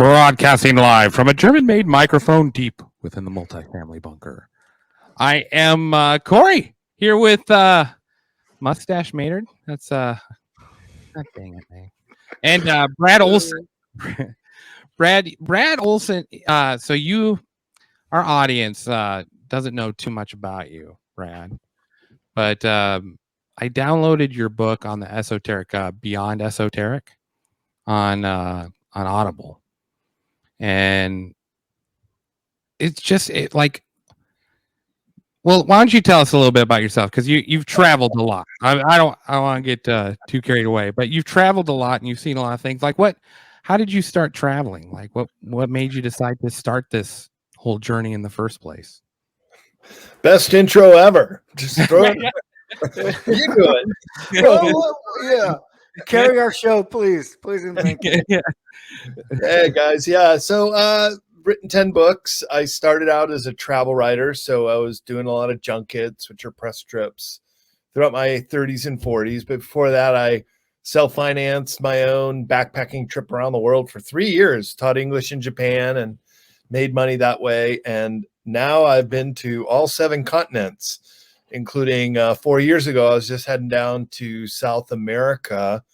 Broadcasting live from a German-made microphone deep within the multifamily bunker. I am Corey here with Mustache Maynard. That's God dang it, man. And Brad Olsen. Brad Olsen. So our audience doesn't know too much about you, Brad, but I downloaded your book on the esoteric, Beyond Esoteric, on Audible, and it's just well, why don't you tell us a little bit about yourself? Because you've traveled a lot. I don't want to get too carried away, but you've traveled a lot and you've seen a lot of things. Like how did you start traveling? Like what made you decide to start this whole journey in the first place? Best intro ever. Just throw it. You do it. Well, yeah. Carry our show, please. Please and thank you. Yeah. Hey guys, yeah. So written 10 books. I started out as a travel writer, so I was doing a lot of junkets, which are press trips, throughout my 30s and 40s. But before that, I self-financed my own backpacking trip around the world for 3 years, taught English in Japan and made money that way. And now I've been to all 7 continents, including 4 years ago, I was just heading down to South America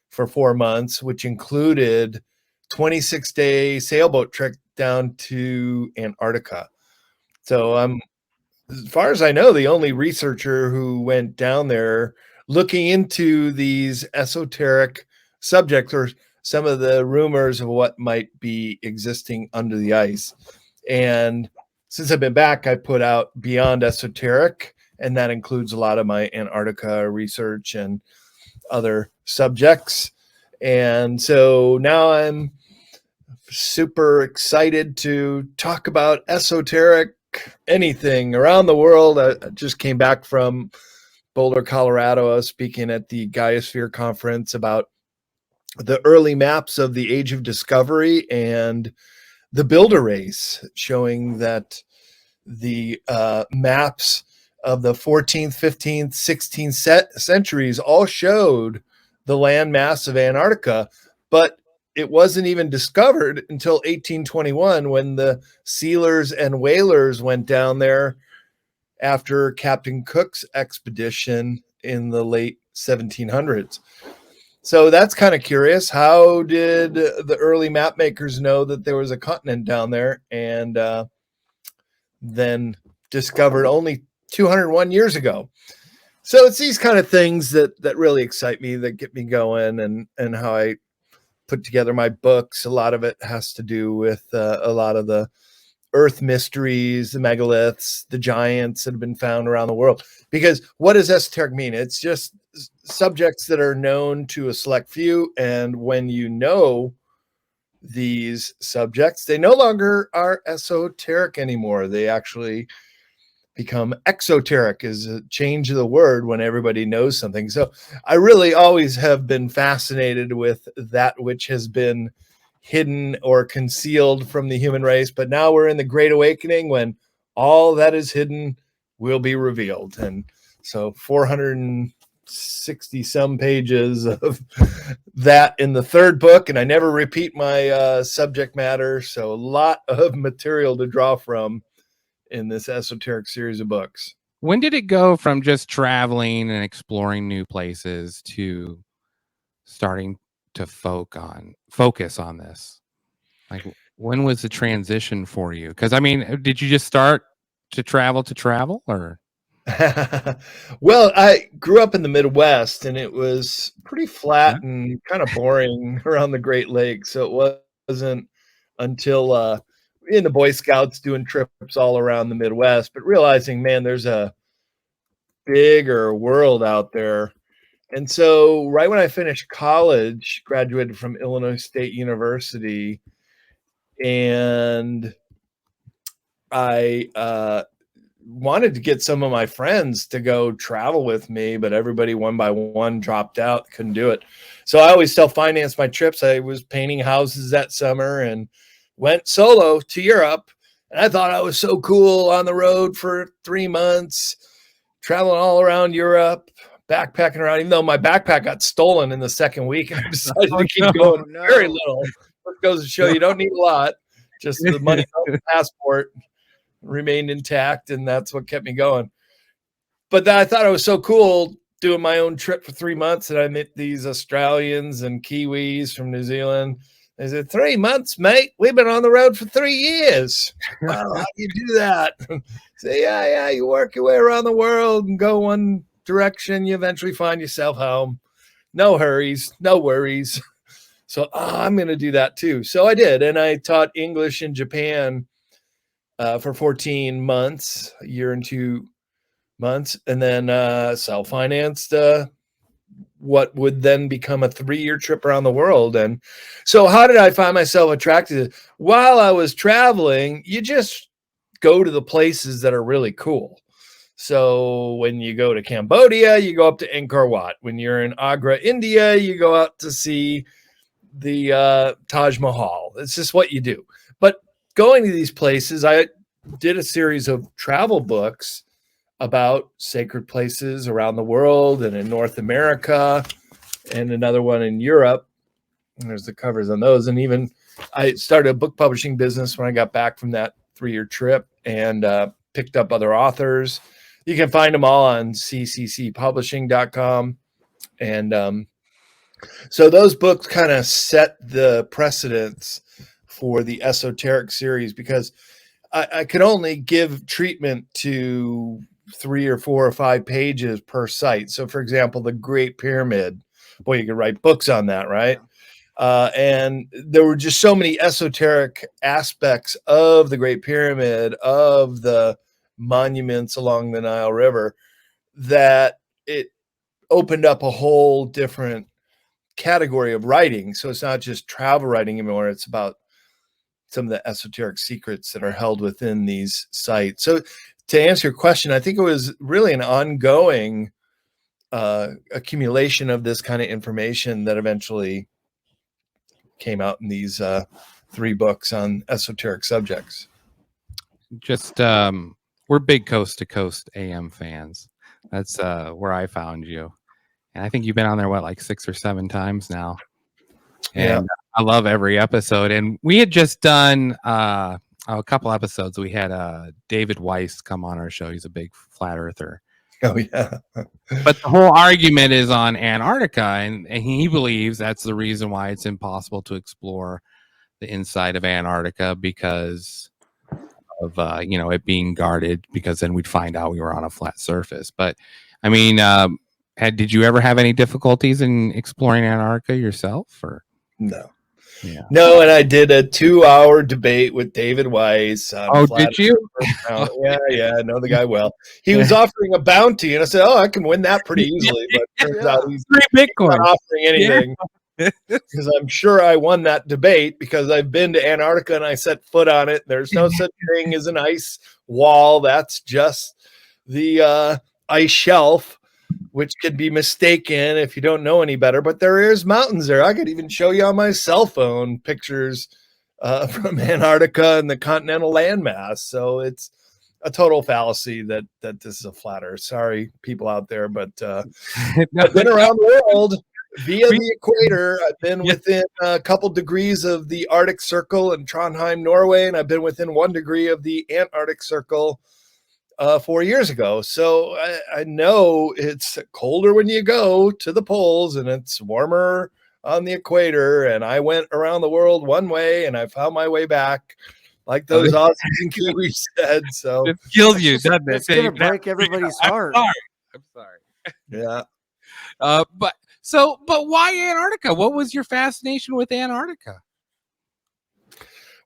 for 4 months, which included 26-day sailboat trip down to Antarctica. So I'm, as far as I know, the only researcher who went down there looking into these esoteric subjects or some of the rumors of what might be existing under the ice. And since I've been back, I put out Beyond Esoteric, and that includes a lot of my Antarctica research and other subjects. And so now I'm super excited to talk about esoteric anything around the world. I just came back from Boulder, Colorado. I was speaking at the Gaia-Sphere conference about the early maps of the Age of Discovery and the Builder Race, showing that the maps of the 14th, 15th, 16th centuries all showed the land mass of Antarctica, but it wasn't even discovered until 1821 when the sealers and whalers went down there after Captain Cook's expedition in the late 1700s. So that's kind of curious. How did the early map makers know that there was a continent down there and then discovered only 201 years ago? So it's these kind of things that really excite me, that get me going, and how I put together my books. A lot of it has to do with a lot of the earth mysteries, the megaliths, the giants that have been found around the world. Because what does esoteric mean? It's just subjects that are known to a select few. And when you know these subjects, they no longer are esoteric anymore. They actually become exoteric, is a change of the word when everybody knows something. So I really always have been fascinated with that which has been hidden or concealed from the human race. But now we're in the Great Awakening when all that is hidden will be revealed. And so 460 some pages of that in the third book. And I never repeat my subject matter. So a lot of material to draw from in this esoteric series of books. When did it go from just traveling and exploring new places to starting to focus on this? Like, when was the transition for you? Because I mean, did you just start to travel or? Well, I grew up in the Midwest, and it was pretty flat and kind of boring around the Great Lakes. So it wasn't until in the Boy Scouts doing trips all around the Midwest, but realizing, man, there's a bigger world out there. And so right when I finished college, graduated from Illinois State University, and I wanted to get some of my friends to go travel with me, but everybody one by one dropped out, couldn't do it. So I always self-financed my trips. I was painting houses that summer and went solo to Europe. And I thought I was so cool on the road for 3 months, traveling all around Europe, backpacking around, even though my backpack got stolen in the second week. I decided to keep going. Very little, It goes to show you don't need a lot. Just the money on the passport remained intact, and that's what kept me going. But I thought it was so cool doing my own trip for 3 months, and I met these Australians and Kiwis from New Zealand. They said, 3 months, mate? We've been on the road for 3 years. Wow, how do you do that? Say, yeah, you work your way around the world and go one direction. You eventually find yourself home. No hurries, no worries. So I'm going to do that too. So I did, and I taught English in Japan for 14 months, a year and 2 months, and then self-financed what would then become a 3-year trip around the world. And so how did I find myself attracted? While I was traveling, you just go to the places that are really cool. So when you go to Cambodia, you go up to Angkor Wat. When you're in Agra, India, you go out to see the Taj Mahal. It's just what you do. But going to these places, I did a series of travel books about sacred places around the world and in North America, and another one in Europe. And there's the covers on those. And even I started a book publishing business when I got back from that 3-year trip, and picked up other authors. You can find them all on cccpublishing.com. And so those books kind of set the precedence for the esoteric series, because I could only give treatment to 3 or 4 or 5 pages per site. So for example, the Great Pyramid, boy, you could write books on that, right? And there were just so many esoteric aspects of the Great Pyramid, of the monuments along the Nile River, that it opened up a whole different category of writing. So it's not just travel writing anymore. It's about some of the esoteric secrets that are held within these sites. So to answer your question, I think it was really an ongoing accumulation of this kind of information that eventually came out in these 3 books on esoteric subjects. Just we're big Coast to Coast AM fans. That's where I found you, and I think you've been on there like 6 or 7 times now. And I love every episode. And we had just done a couple episodes. We had David Weiss come on our show. He's a big flat earther. Oh yeah. But the whole argument is on Antarctica, and he believes that's the reason why it's impossible to explore the inside of Antarctica, because of it being guarded, because then we'd find out we were on a flat surface. But I mean, did you ever have any difficulties in exploring Antarctica yourself, or no? Yeah. No, and I did a 2-hour debate with David Weiss. Oh, did you? Yeah, I know the guy well. He was offering a bounty, and I said, I can win that pretty easily. But turns out he's Bitcoin. not offering anything. Because I'm sure I won that debate, because I've been to Antarctica and I set foot on it. There's no such thing as an ice wall. That's just the ice shelf, which could be mistaken if you don't know any better. But there is mountains there. I could even show you on my cell phone pictures from Antarctica and the continental landmass. So it's a total fallacy that this is a flat Earth. Sorry, people out there, but I've been around the world via the equator. I've been within a couple degrees of the Arctic Circle in Trondheim, Norway, and I've been within 1 degree of the Antarctic Circle 4 years ago. So I know it's colder when you go to the poles, and it's warmer on the equator. And I went around the world one way, and I found my way back, like those Aussies and Kiwis said. So it kills you, doesn't it? It's gonna break everybody's heart. I'm sorry. Yeah. But why Antarctica? What was your fascination with Antarctica?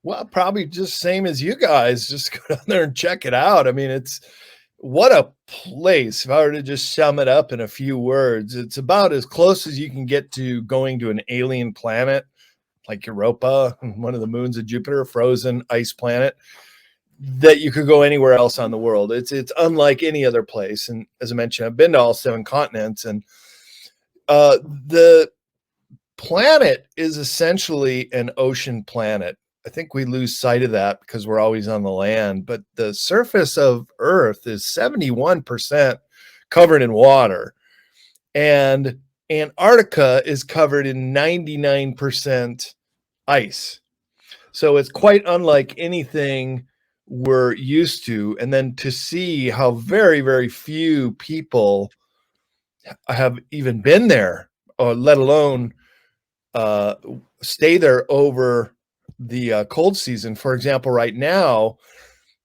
Well, probably just same as you guys. Just go down there and check it out. I mean, it's what a place. If I were to just sum it up in a few words, it's about as close as you can get to going to an alien planet like Europa, one of the moons of Jupiter, frozen ice planet, that you could go anywhere else on the world. It's unlike any other place. And as I mentioned, I've been to all 7 continents, and the planet is essentially an ocean planet. I think we lose sight of that because we're always on the land, but the surface of Earth is 71% covered in water, and Antarctica is covered in 99% ice. So it's quite unlike anything we're used to. And then to see how very, very few people have even been there, or let alone stay there over the cold season. For example, right now,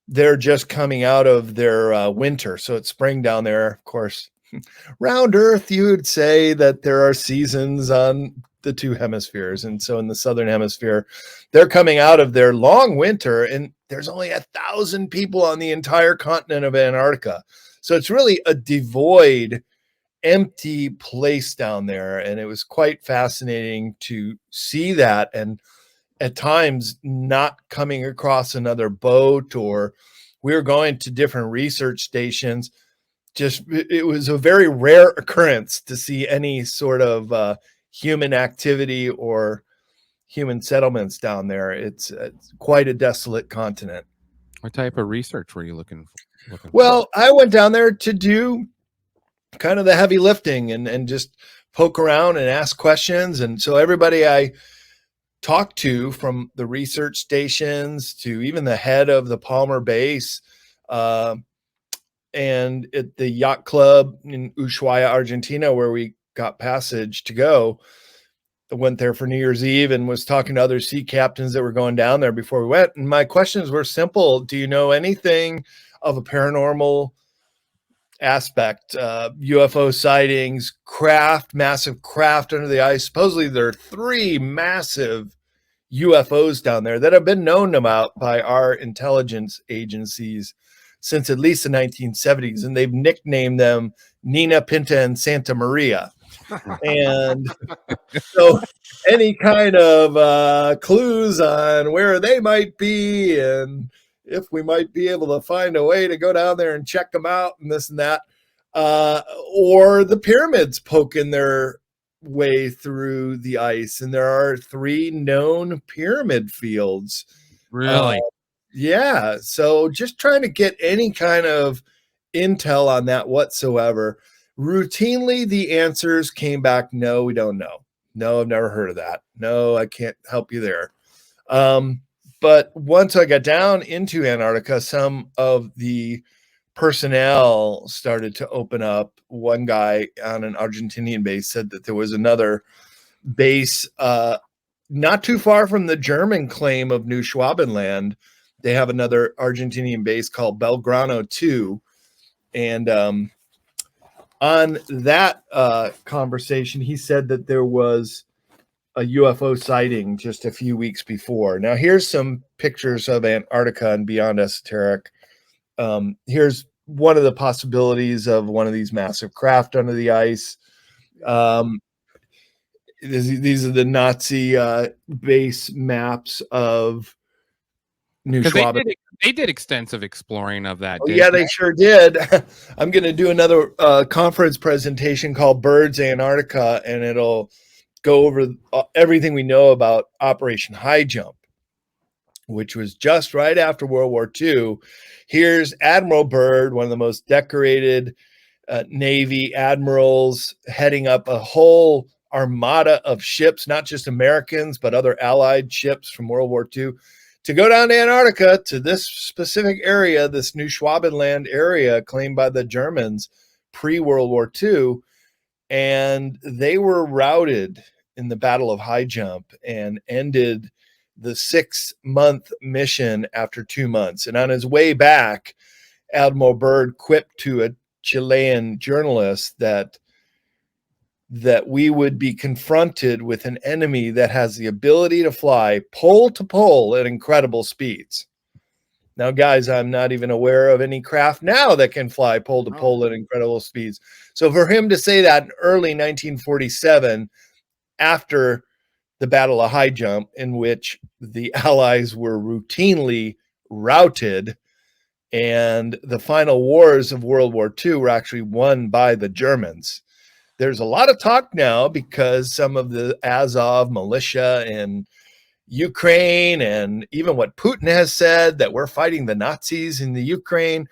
they're just coming out of their winter. So it's spring down there. Of course, round Earth, you would say that there are seasons on the two hemispheres. And so in the southern hemisphere, they're coming out of their long winter, and there's only 1,000 people on the entire continent of Antarctica. So it's really a devoid, empty place down there. And it was quite fascinating to see that. And at times not coming across another boat, or we were going to different research stations. Just, it was a very rare occurrence to see any sort of human activity or human settlements down there. It's quite a desolate continent. What type of research were you looking for? Well, I went down there to do kind of the heavy lifting and just poke around and ask questions. And so everybody I talked to, from the research stations to even the head of the Palmer base, and at the yacht club in Ushuaia, Argentina, where we got passage to go, I went there for New Year's Eve and was talking to other sea captains that were going down there before we went. And my questions were simple. Do you know anything of a paranormal aspect, UFO sightings, massive craft under the ice? Supposedly there are 3 massive UFOs down there that have been known about by our intelligence agencies since at least the 1970s, and they've nicknamed them Nina, Pinta, and Santa Maria. And so any kind of clues on where they might be, and if we might be able to find a way to go down there and check them out and this and that, or the pyramids poking their way through the ice. And there are 3 known pyramid fields. Really? Yeah. So just trying to get any kind of intel on that whatsoever. Routinely, the answers came back, no, we don't know. No, I've never heard of that. No, I can't help you there. But once I got down into Antarctica, some of the personnel started to open up. One guy on an Argentinian base said that there was another base not too far from the German claim of New Schwabenland. They have another Argentinian base called Belgrano 2. And on that conversation, he said that there was a UFO sighting just a few weeks before. Now, here's some pictures of Antarctica and Beyond Esoteric. Here's one of the possibilities of one of these massive craft under the ice. These are the Nazi base maps of New Schwaben. They did extensive exploring of that. Oh, yeah, they sure did. I'm going to do another conference presentation called Birds Antarctica, and it'll go over everything we know about Operation High Jump, which was just right after World War II. Here's Admiral Byrd, one of the most decorated Navy admirals, heading up a whole armada of ships, not just Americans, but other Allied ships from World War II, to go down to Antarctica, to this specific area, this New Schwabenland area claimed by the Germans pre-World War II. And they were routed in the Battle of High Jump and ended the 6-month mission after 2 months. And on his way back, Admiral Byrd quipped to a Chilean journalist that we would be confronted with an enemy that has the ability to fly pole to pole at incredible speeds. Now, guys, I'm not even aware of any craft now that can fly pole to pole at incredible speeds. So for him to say that in early 1947, after the Battle of High Jump, in which the Allies were routinely routed, and the final wars of World War II were actually won by the Germans. There's a lot of talk now because some of the Azov militia in Ukraine, and even what Putin has said, that we're fighting the Nazis in the Ukraine.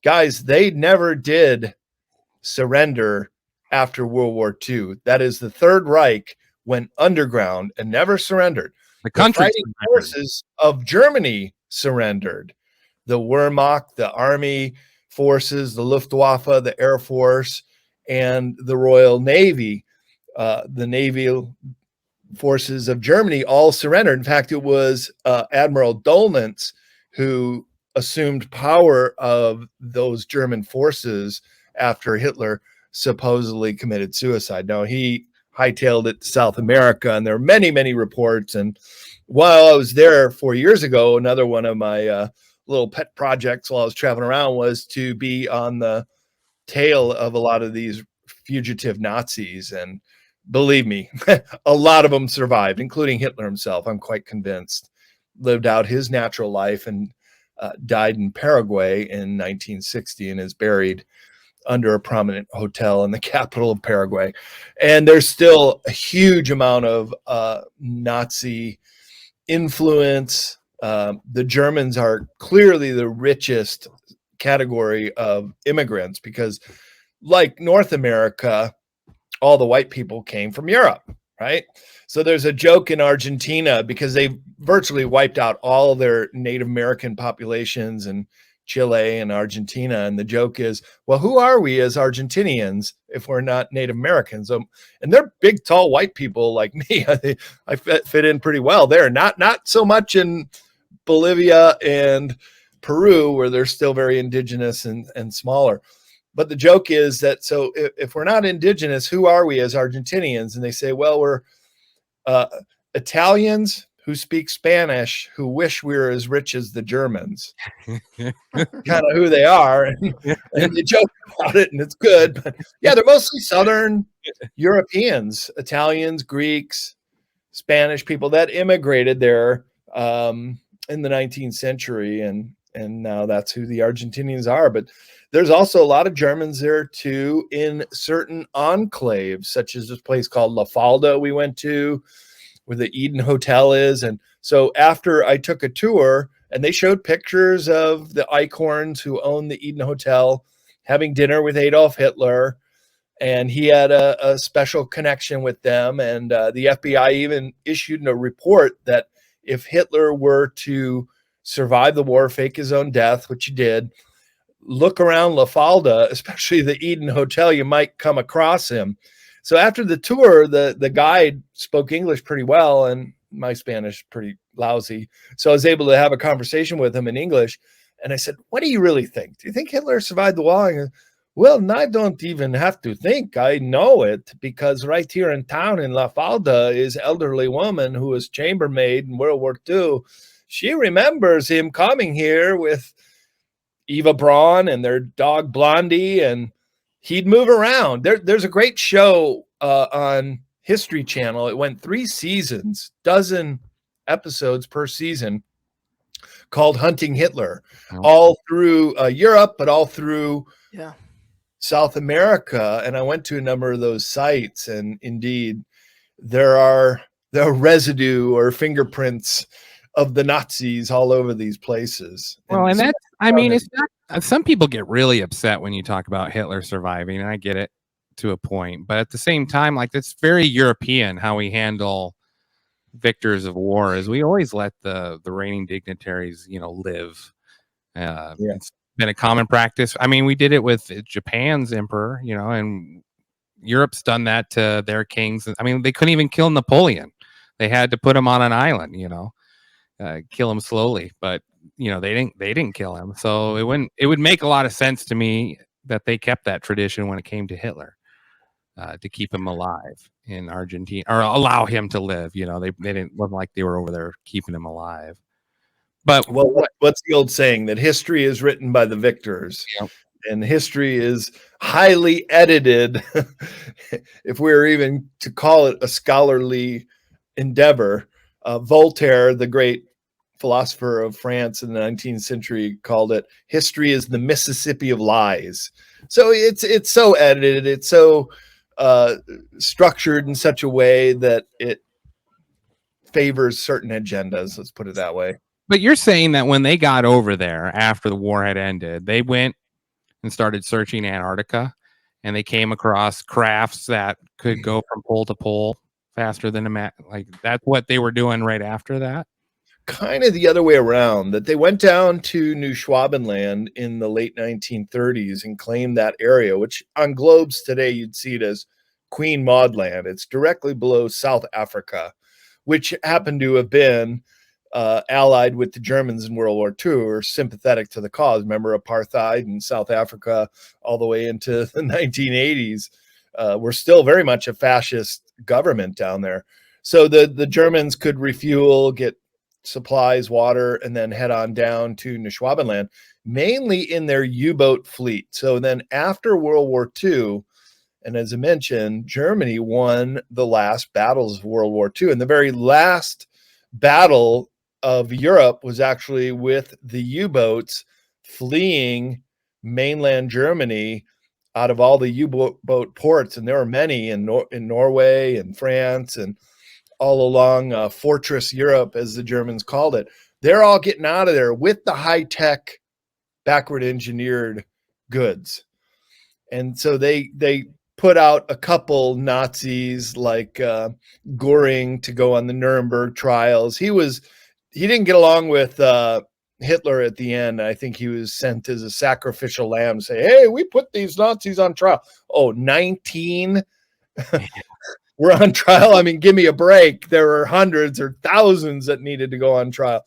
Guys, they never did surrender after World War II. That is, the Third Reich went underground and never surrendered. The The country fighting forces of Germany surrendered. The Wehrmacht, the army forces, the Luftwaffe, the Air Force, and the Royal Navy, the naval forces of Germany all surrendered. In fact, it was Admiral Dönitz who assumed power of those German forces after Hitler supposedly committed suicide. Now, he hightailed it to South America, and there are many, many reports. And while I was there 4 years ago, another one of my little pet projects while I was traveling around was to be on the tail of a lot of these fugitive Nazis. And believe me, a lot of them survived, including Hitler himself. I'm quite convinced lived out his natural life and died in Paraguay in 1960 and is buried under a prominent hotel in the capital of Paraguay. And there's still a huge amount of Nazi influence. The Germans are clearly the richest category of immigrants because, like North America, all the white people came from Europe, right? So there's a joke in Argentina because they virtually wiped out all their Native American populations in Chile and Argentina. And the joke is, well, who are we as Argentinians if we're not Native Americans? And they're big, tall, white people like me. I fit in pretty well there. Not so much in Bolivia and Peru, where they're still very indigenous and smaller. But the joke is that, so if we're not indigenous, who are we as Argentinians? And they say, well, we're Italians who speak Spanish who wish we were as rich as the Germans. Kind of who they are. And they joke about it, and it's good. But yeah, they're mostly Southern Europeans, Italians, Greeks, Spanish people that immigrated there in the 19th century. And now that's who the Argentinians are. But there's also a lot of Germans there too in certain enclaves, such as this place called La Falda we went to, where the Eden Hotel is. And so after I took a tour, and they showed pictures of the Eichhorns who owned the Eden Hotel having dinner with Adolf Hitler, and he had a special connection with them. And the FBI even issued a report that if Hitler were to survive the war, fake his own death, which he did, look around La Falda, especially the Eden Hotel, you might come across him. So after the tour, the guide spoke English pretty well, and my Spanish pretty lousy. So I was able to have a conversation with him in English. And I said, what do you really think? Do you think Hitler survived the war? And he goes, well, I don't even have to think. I know it, because right here in town in La Falda is elderly woman who was chambermaid in World War II. She remembers him coming here with Eva Braun and their dog Blondie, and he'd move around. There's a great show on History Channel. It went 3 seasons, dozen episodes per season, called Hunting Hitler, all through Europe, but all through South America. And I went to a number of those sites, and indeed, there are residue or fingerprints of the Nazis all over these places. Well, and that's, I mean, it's not, some people get really upset when you talk about Hitler surviving, and I get it to a point, but at the same time, like, it's very European how we handle victors of war. Is we always let the reigning dignitaries, live. It's been a common practice. I mean, we did it with Japan's emperor, and Europe's done that to their kings. I mean, they couldn't even kill Napoleon. They had to put him on an island, kill him slowly, but they didn't kill him. So it would make a lot of sense to me that they kept that tradition when it came to Hitler, to keep him alive in Argentina, or allow him to live. They didn't look like they were over there keeping him alive. But what's the old saying that history is written by the victors? Yep. And history is highly edited, if we're even to call it a scholarly endeavor. Voltaire, the great philosopher of France in the 19th century, called it, history is the Mississippi of lies. So it's so edited, it's so structured in such a way that it favors certain agendas, let's put it that way. But you're saying that when they got over there after the war had ended, they went and started searching Antarctica, and they came across crafts that could go from pole to pole faster than like that's what they were doing right after that? Kind of the other way around, that they went down to New Schwabenland in the late 1930s and claimed that area, which on globes today you'd see it as Queen Maud Land. It's directly below South Africa, which happened to have been allied with the Germans in World War II, or sympathetic to the cause. Remember apartheid in South Africa all the way into the 1980s. We're still very much a fascist government down there. So the Germans could refuel, get supplies, water, and then head on down to New Schwabenland, mainly in their U-boat fleet. So then after World War II, and as I mentioned, Germany won the last battles of World War II. And the very last battle of Europe was actually with the U-boats fleeing mainland Germany out of all the U-boat ports. And there were many in Norway and France and all along Fortress Europe, as the Germans called it. They're all getting out of there with the high-tech, backward engineered goods. And so they put out a couple Nazis like Goering to go on the Nuremberg trials. He didn't get along with Hitler at the end. I think he was sent as a sacrificial lamb to say, hey, we put these Nazis on trial. Oh, 19 were on trial. I mean, give me a break. There were hundreds or thousands that needed to go on trial.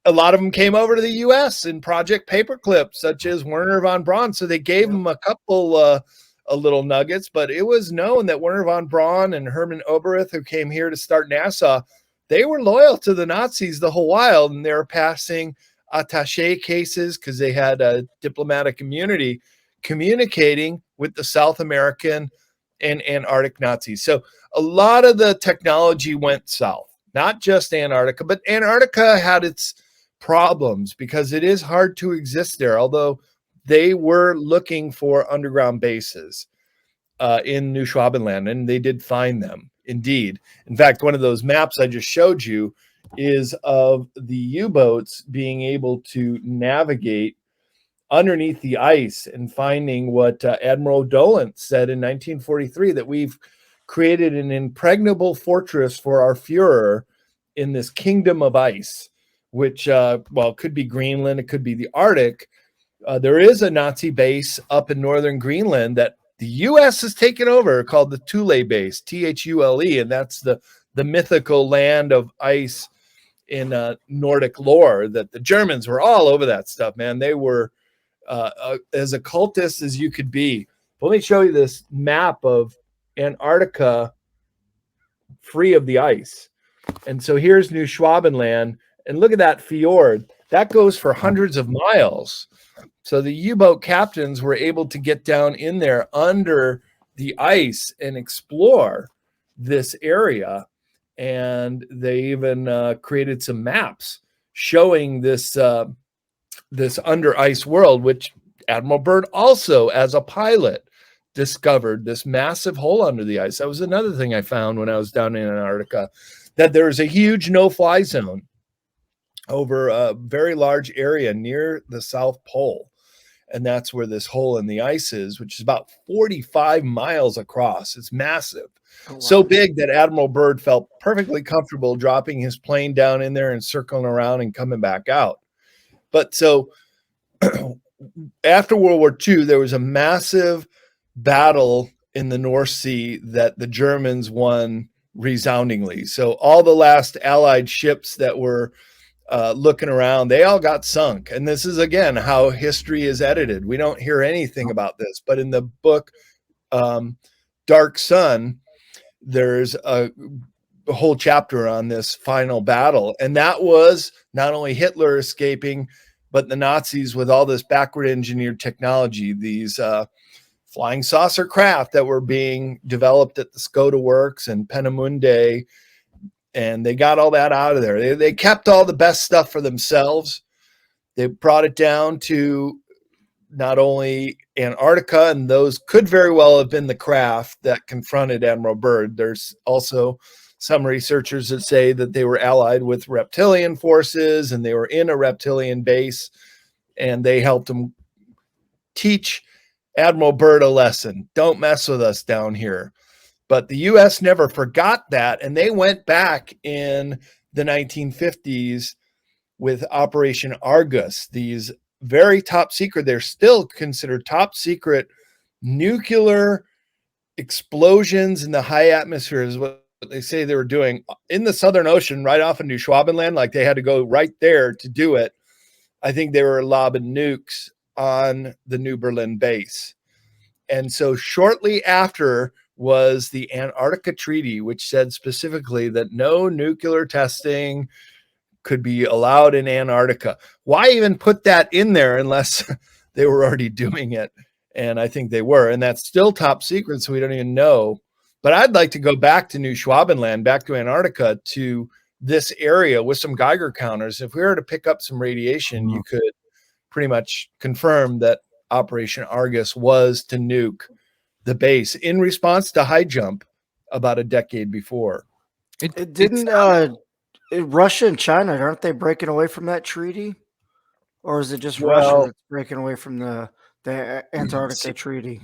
A lot of them came over to the U.S. in Project Paperclip, such as Werner von Braun. So they gave him a couple little nuggets, but it was known that Werner von Braun and Hermann Oberth, who came here to start NASA, they were loyal to the Nazis the whole while, and they were passing attaché cases because they had a diplomatic immunity, communicating with the South American and Antarctic Nazis. So a lot of the technology went south, not just Antarctica, but Antarctica had its problems because it is hard to exist there, although they were looking for underground bases in New Schwabenland, and they did find them, indeed. In fact, one of those maps I just showed you is of the U-boats being able to navigate underneath the ice and finding what Admiral Dolan said in 1943, that we've created an impregnable fortress for our Führer in this kingdom of ice, which, well, could be Greenland, it could be the Arctic. There is a Nazi base up in northern Greenland that the U.S. has taken over called the Thule base, Thule, and that's the mythical land of ice in Nordic lore, that the Germans were all over that stuff, man. They were as occultist as you could be. Let me show you this map of Antarctica free of the ice. And so here's New Schwabenland, and look at that fjord. That goes for hundreds of miles. So the U-boat captains were able to get down in there under the ice and explore this area. And they even created some maps showing this this under ice world, which Admiral Byrd also, as a pilot, discovered this massive hole under the ice. That was another thing I found when I was down in Antarctica, that there's a huge no-fly zone over a very large area near the South Pole. And that's where this hole in the ice is, which is about 45 miles across. It's massive. Oh, wow. So big that Admiral Byrd felt perfectly comfortable dropping his plane down in there and circling around and coming back out. But so after World War II, there was a massive battle in the North Sea that the Germans won resoundingly. So all the last Allied ships that were looking around, they all got sunk. And this is, again, how history is edited. We don't hear anything about this. But in the book Dark Sun, there's a whole chapter on this final battle. And that was not only Hitler escaping, but the Nazis with all this backward engineered technology, these flying saucer craft that were being developed at the Skoda Works and Peenemünde. And they got all that out of there. They kept all the best stuff for themselves. They brought it down to not only Antarctica, and those could very well have been the craft that confronted Admiral Byrd. There's also some researchers that say that they were allied with reptilian forces and they were in a reptilian base, and they helped them teach Admiral Byrd a lesson. Don't mess with us down here. But the U.S. never forgot that, and they went back in the 1950s with Operation Argus. These very top secret, they're still considered top secret nuclear explosions in the high atmosphere is what they say they were doing in the Southern Ocean, right off of New Schwabenland. Like they had to go right there to do it. I think they were lobbing nukes on the New Berlin base. And so shortly after was the Antarctica Treaty, which said specifically that no nuclear testing could be allowed in Antarctica. Why even put that in there unless they were already doing it? And I think they were. And that's still top secret, so we don't even know. But I'd like to go back to New Schwabenland, back to Antarctica, to this area with some Geiger counters. If we were to pick up some radiation, you could pretty much confirm that Operation Argus was to nuke the base in response to High Jump about a decade before. It didn't. Russia and China, aren't they breaking away from that treaty, or is it just Russia that's breaking away from the Antarctica Treaty?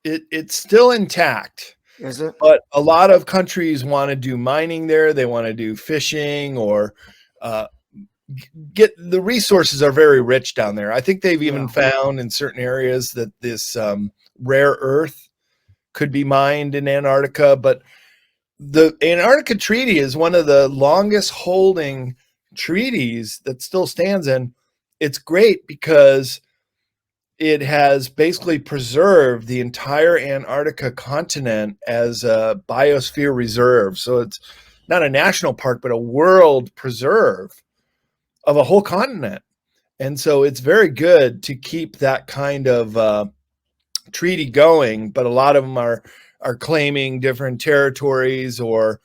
It's still intact. Is it? But a lot of countries want to do mining there. They want to do fishing or get the resources are very rich down there. I think they've even found in certain areas that this rare earth could be mined in Antarctica. But the Antarctica Treaty is one of the longest holding treaties that still stands. And it's great because it has basically preserved the entire Antarctica continent as a biosphere reserve. So it's not a national park, but a world preserve of a whole continent. And so it's very good to keep that kind of treaty going. But a lot of them are claiming different territories or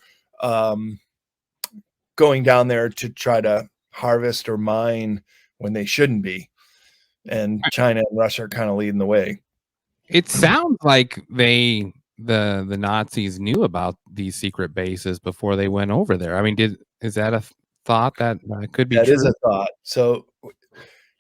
going down there to try to harvest or mine when they shouldn't be. And China and Russia are kind of leading the way. It sounds like the Nazis knew about these secret bases before they went over there. I mean, is that a thought that could be true? That is a thought. So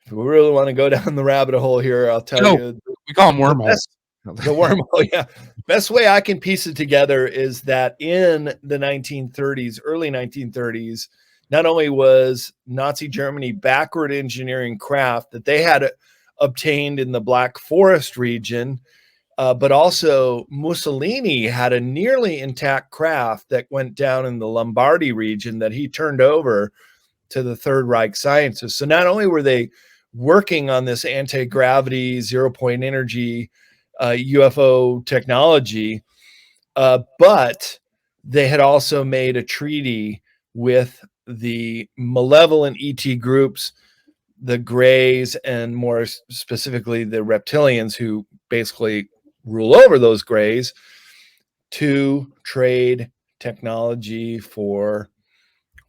if we really want to go down the rabbit hole here, I'll tell you. We call them wormholes. The wormhole, yeah. Best way I can piece it together is that in the 1930s, early 1930s, not only was Nazi Germany backward engineering craft that they had obtained in the Black Forest region, but also Mussolini had a nearly intact craft that went down in the Lombardy region that he turned over to the Third Reich scientists. So not only were they working on this anti-gravity, zero-point energy UFO technology, but they had also made a treaty with the malevolent ET groups, the Greys, and more specifically the reptilians who basically rule over those Greys, to trade technology for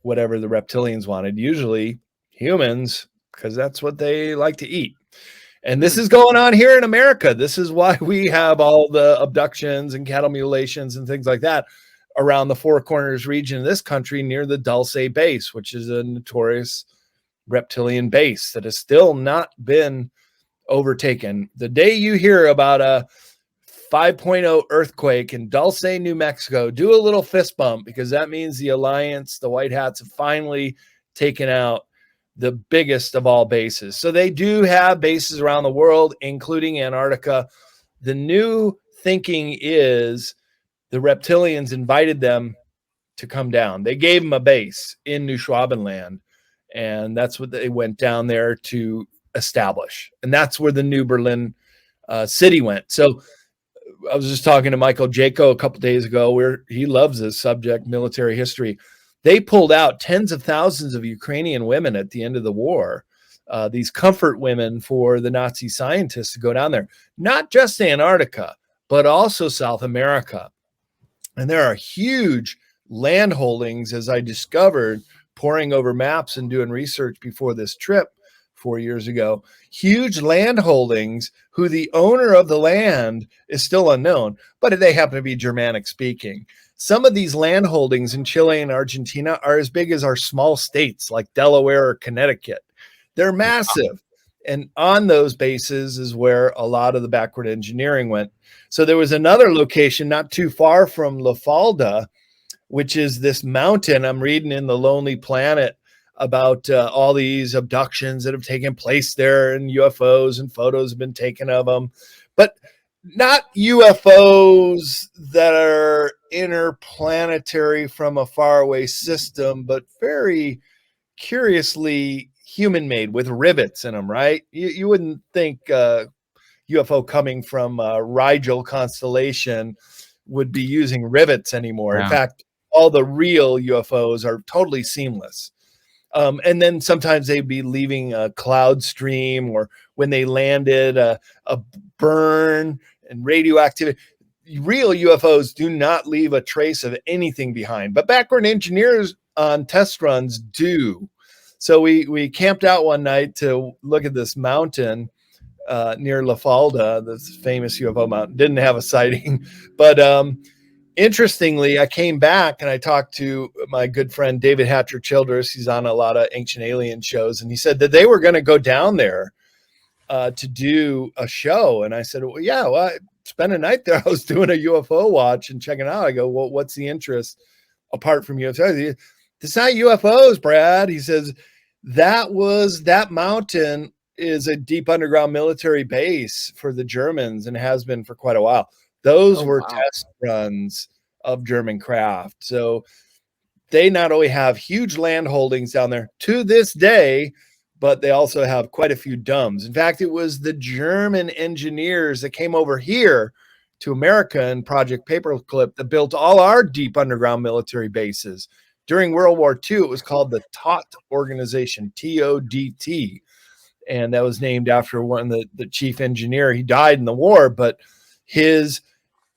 whatever the reptilians wanted, usually humans, because that's what they like to eat. And this is going on here in America. This is why we have all the abductions and cattle mutilations and things like that around the Four Corners region of this country near the Dulce base, which is a notorious reptilian base that has still not been overtaken. The day you hear about a 5.0 earthquake in Dulce, New Mexico, do a little fist bump, because that means the Alliance, the White Hats, have finally taken out the biggest of all bases. So they do have bases around the world, including Antarctica. The new thinking is the reptilians invited them to come down. They gave them a base in New Schwabenland, and that's what they went down there to establish. And that's where the New Berlin city went. So I was just talking to Michael Jaco a couple days ago, where he loves this subject, military history. They pulled out tens of thousands of Ukrainian women at the end of the war, these comfort women for the Nazi scientists to go down there, not just Antarctica, but also South America. And there are huge land holdings, as I discovered poring over maps and doing research before this trip 4 years ago, huge land holdings who the owner of the land is still unknown, but they happen to be Germanic speaking. Some of these land holdings in Chile and Argentina are as big as our small states like Delaware or Connecticut. They're massive. And on those bases is where a lot of the backward engineering went. So there was another location not too far from La Falda, which is this mountain. I'm reading in The Lonely Planet about all these abductions that have taken place there, and UFOs, and photos have been taken of them, but not UFOs that are interplanetary from a faraway system, but very curiously human made with rivets in them, right? You wouldn't think UFO coming from Rigel constellation would be using rivets anymore. In fact, all the real UFOs are totally seamless. And then sometimes they'd be leaving a cloud stream, or when they landed, a burn and radioactivity. Real UFOs do not leave a trace of anything behind, but backward engineers on test runs do. So we camped out one night to look at this mountain near La Falda, this famous UFO mountain. Didn't have a sighting, but interestingly, I came back and I talked to my good friend David Hatcher Childress. He's on a lot of Ancient Alien shows, and he said that they were going to go down there to do a show. And I said, well, yeah, well, I spent a night there. I was doing a UFO watch and checking out. I go, well, what's the interest apart from UFOs? It's not UFOs, Brad. He says that mountain is a deep underground military base for the Germans and has been for quite a while. Those were test runs of German craft. So they not only have huge land holdings down there to this day, but they also have quite a few DUMBs. In fact, it was the German engineers that came over here to America in Project Paperclip that built all our deep underground military bases. During World War II, it was called the TOT organization, TODT. And that was named after one of the chief engineer. He died in the war, but his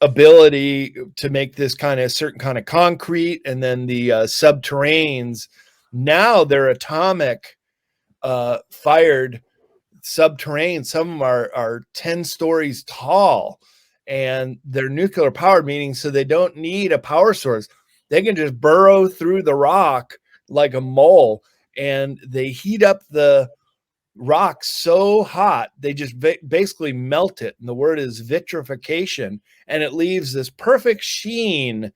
ability to make this kind of certain kind of concrete, and then the subterraneans, now they're atomic fired subterranean. Some of them are 10 stories tall, and they're nuclear powered, meaning so they don't need a power source. They can just burrow through the rock like a mole, and they heat up the rock so hot they just basically melt it, and the word is vitrification, and it leaves this perfect sheen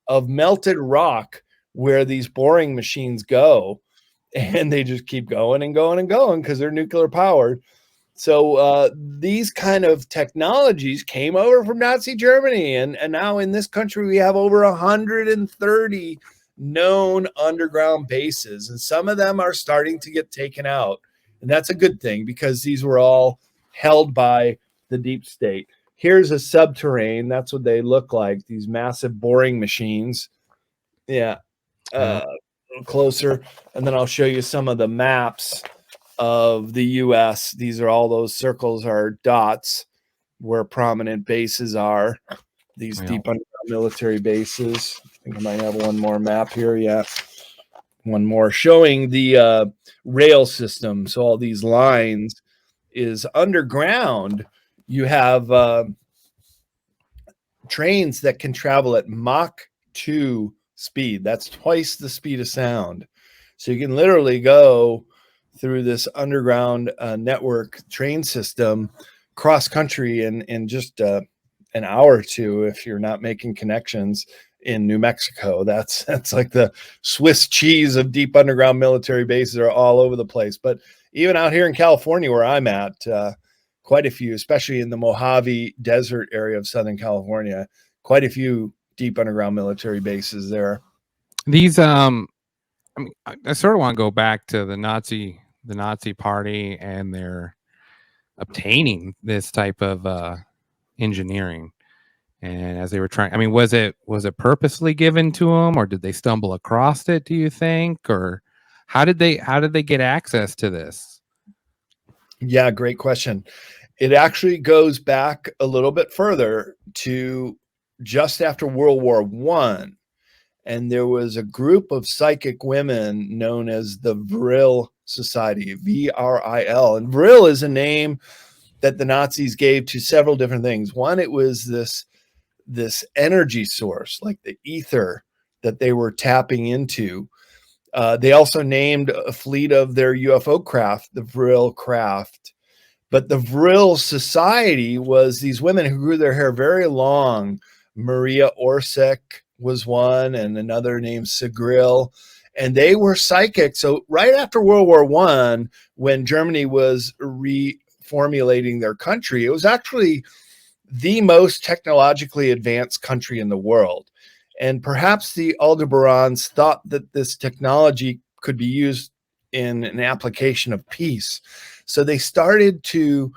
of melted rock where these boring machines go, and they just keep going and going and going because they're nuclear powered. So these kind of technologies came over from Nazi Germany, and now in this country we have over 130 known underground bases, and some of them are starting to get taken out. And that's a good thing because these were all held by the deep state. Here's a subterrane. That's what they look like, these massive boring machines. Yeah. A little closer. And then I'll show you some of the maps of the U.S. These are all those circles are dots where prominent bases are. These deep underground military bases. I think I might have one more map here. Yeah. One more showing the rail system. So all these lines is underground. You have trains that can travel at Mach 2 speed. That's twice the speed of sound. So you can literally go through this underground network train system cross country in just an hour or two if you're not making connections in New Mexico. That's like the Swiss cheese of deep underground military bases are all over the place. But even out here in California where I'm at, quite a few, especially in the Mojave Desert area of Southern California, quite a few deep underground military bases there. These I mean, I sort of want to go back to the Nazi party and their obtaining this type of engineering. And as they were trying, I mean, was it purposely given to them, or did they stumble across it, do you think? Or how did they get access to this? Yeah, great question. It actually goes back a little bit further to just after World War I. And there was a group of psychic women known as the Vril Society, VRIL. And Vril is a name that the Nazis gave to several different things. One, it was this energy source, like the ether that they were tapping into. They also named a fleet of their UFO craft, the Vril craft. But the Vril Society was these women who grew their hair very long. Maria Orsic was one, and another named Sigril, and they were psychic. So right after World War I, when Germany was reformulating their country, it was actually the most technologically advanced country in the world. And perhaps the Aldebarans thought that this technology could be used in an application of peace. So they started to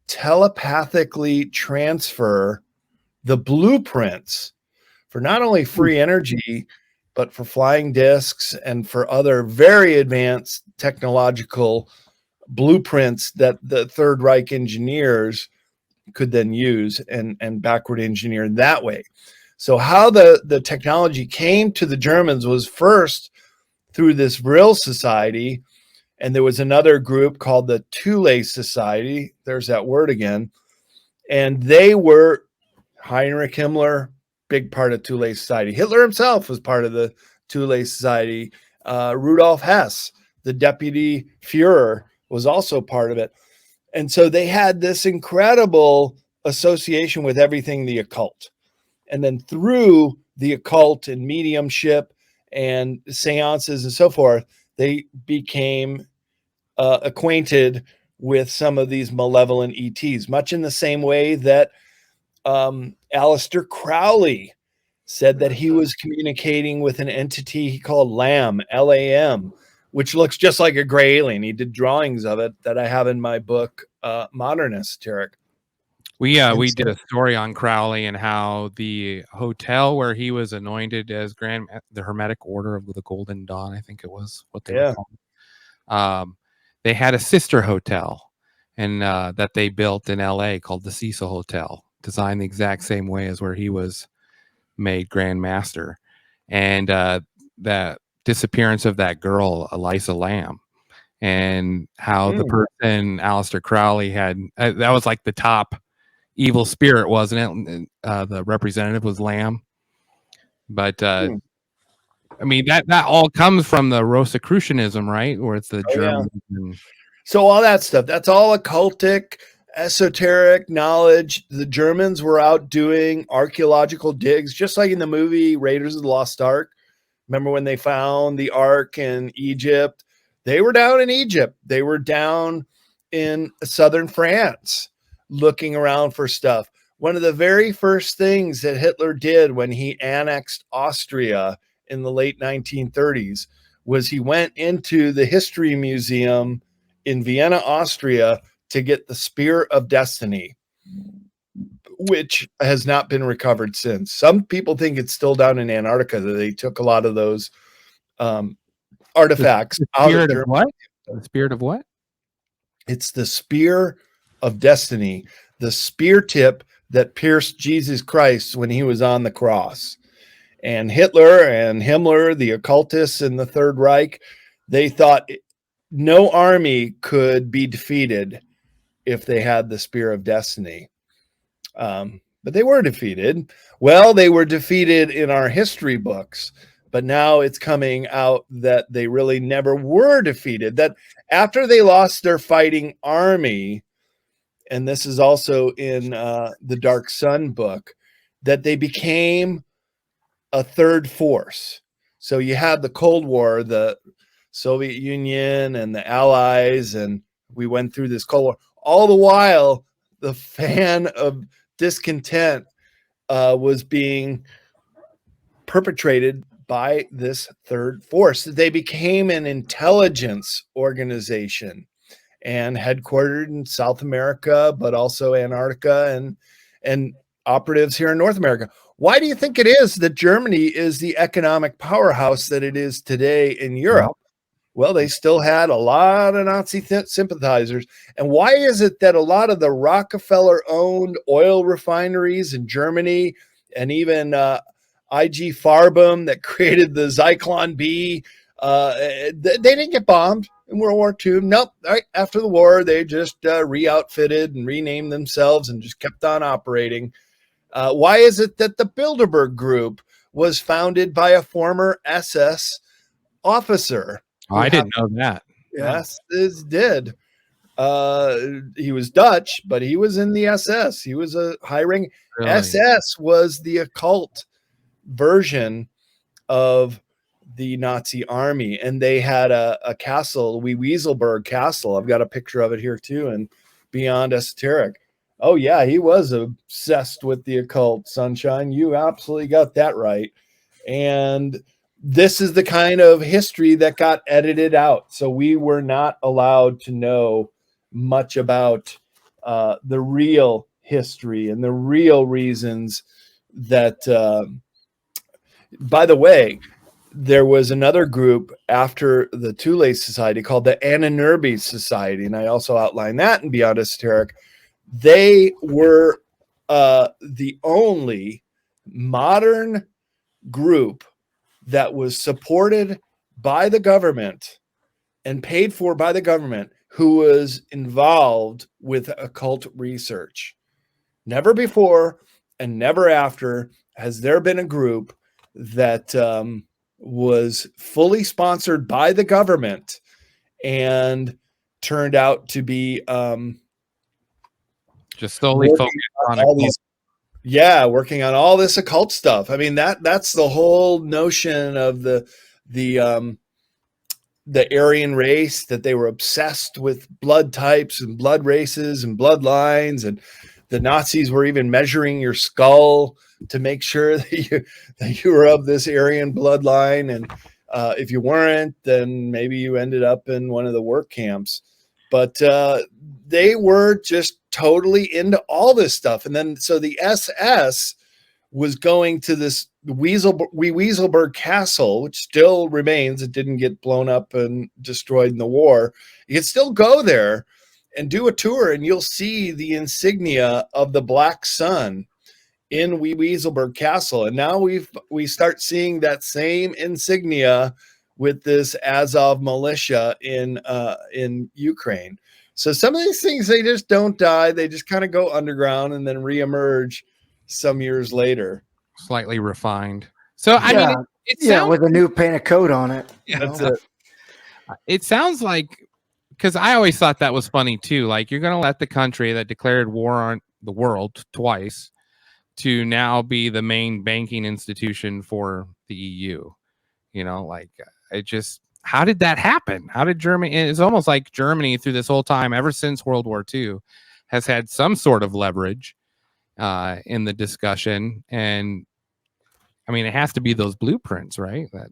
telepathically transfer the blueprints for not only free energy, but for flying discs and for other very advanced technological blueprints that the Third Reich engineers could then use and backward engineer that way. So how the technology came to the Germans was first through this Vril Society, and there was another group called the Thule Society. There's that word again. And they were Heinrich Himmler, big part of Thule Society. Hitler himself was part of the Thule Society. Rudolf Hess, the deputy Führer, was also part of it. And so they had this incredible association with everything the occult. And then through the occult and mediumship and seances and so forth, they became acquainted with some of these malevolent ETs, much in the same way that Aleister Crowley said that he was communicating with an entity he called LAM, L-A-M, which looks just like a gray alien. He did drawings of it that I have in my book, Modernist, Tarek. We did a story on Crowley and how the hotel where he was anointed as the Hermetic Order of the Golden Dawn, I think it was what they were called. They had a sister hotel and that they built in LA called the Cecil Hotel, designed the exact same way as where he was made Grand Master. And that disappearance of that girl, Elisa Lamb, and how the person Aleister Crowley had, that was like the top evil spirit, wasn't it? The representative was Lamb. But I mean, that all comes from the Rosicrucianism, right? Where it's the German. Yeah. So all that stuff, that's all occultic, esoteric knowledge. The Germans were out doing archaeological digs, just like in the movie Raiders of the Lost Ark. Remember when they found the Ark in Egypt? They were down in Egypt. They were down in southern France looking around for stuff. One of the very first things that Hitler did when he annexed Austria in the late 1930s was he went into the History Museum in Vienna, Austria, to get the Spear of Destiny, which has not been recovered since. Some people think it's still down in Antarctica, that they took a lot of those artifacts out of Germany. What? The spirit of what? It's the Spear of Destiny, the spear tip that pierced Jesus Christ when he was on the cross. And Hitler and Himmler, the occultists in the Third Reich, they thought no army could be defeated if they had the Spear of Destiny. But they were defeated. Well, they were defeated in our history books, but now it's coming out that they really never were defeated. That after they lost their fighting army, and this is also in the Dark Sun book, that they became a third force. So you had the Cold War, the Soviet Union and the Allies, and we went through this Cold War. All the while, the fan of discontent was being perpetrated by this third force. They became an intelligence organization and headquartered in South America, but also Antarctica and operatives here in North America. Why do you think it is that Germany is the economic powerhouse that it is today in Europe? Well, they still had a lot of Nazi sympathizers. And why is it that a lot of the Rockefeller-owned oil refineries in Germany, and even IG Farben that created the Zyklon B, they didn't get bombed in World War II? Nope. Right after the war, they just re-outfitted and renamed themselves and just kept on operating. Why is it that the Bilderberg Group was founded by a former SS officer? Oh, I didn't know that. Yes, it did. He was Dutch, but he was in the SS. He was a high rank. Really? SS was the occult version of the Nazi army, and they had a castle, Wieselberg Castle. I've got a picture of it here too, and Beyond Esoteric. Oh yeah, he was obsessed with the occult, Sunshine. You absolutely got that right. And this is the kind of history that got edited out. So we were not allowed to know much about the real history and the real reasons that, by the way, there was another group after the Thule Society called the Anunnaki Society. And I also outline that in Beyond Esoteric. They were the only modern group that was supported by the government and paid for by the government who was involved with occult research. Never before and never after has there been a group that was fully sponsored by the government and turned out to be just solely focused on all these, working on all this occult stuff. I mean, that's the whole notion of the Aryan race, that they were obsessed with blood types and blood races and bloodlines, and the Nazis were even measuring your skull to make sure that you were of this Aryan bloodline. And if you weren't, then maybe you ended up in one of the work camps. But they were just totally into all this stuff. And then so the SS was going to this Wieselberg Castle, which still remains. It didn't get blown up and destroyed in the war. You can still go there and do a tour, and you'll see the insignia of the Black Sun in Wieselberg Castle. And now we start seeing that same insignia with this Azov militia in Ukraine. So some of these things, they just don't die. They just kind of go underground and then reemerge some years later. Slightly refined. So I mean, it sounds, with a new painted coat on it. That's it. It sounds like, because I always thought that was funny too. Like, you're going to let the country that declared war on the world twice to now be the main banking institution for the EU. You know, like, it just, how did that happen? How did Germany? It's almost like Germany through this whole time, ever since World War II, has had some sort of leverage in the discussion. And I mean, it has to be those blueprints, right? That.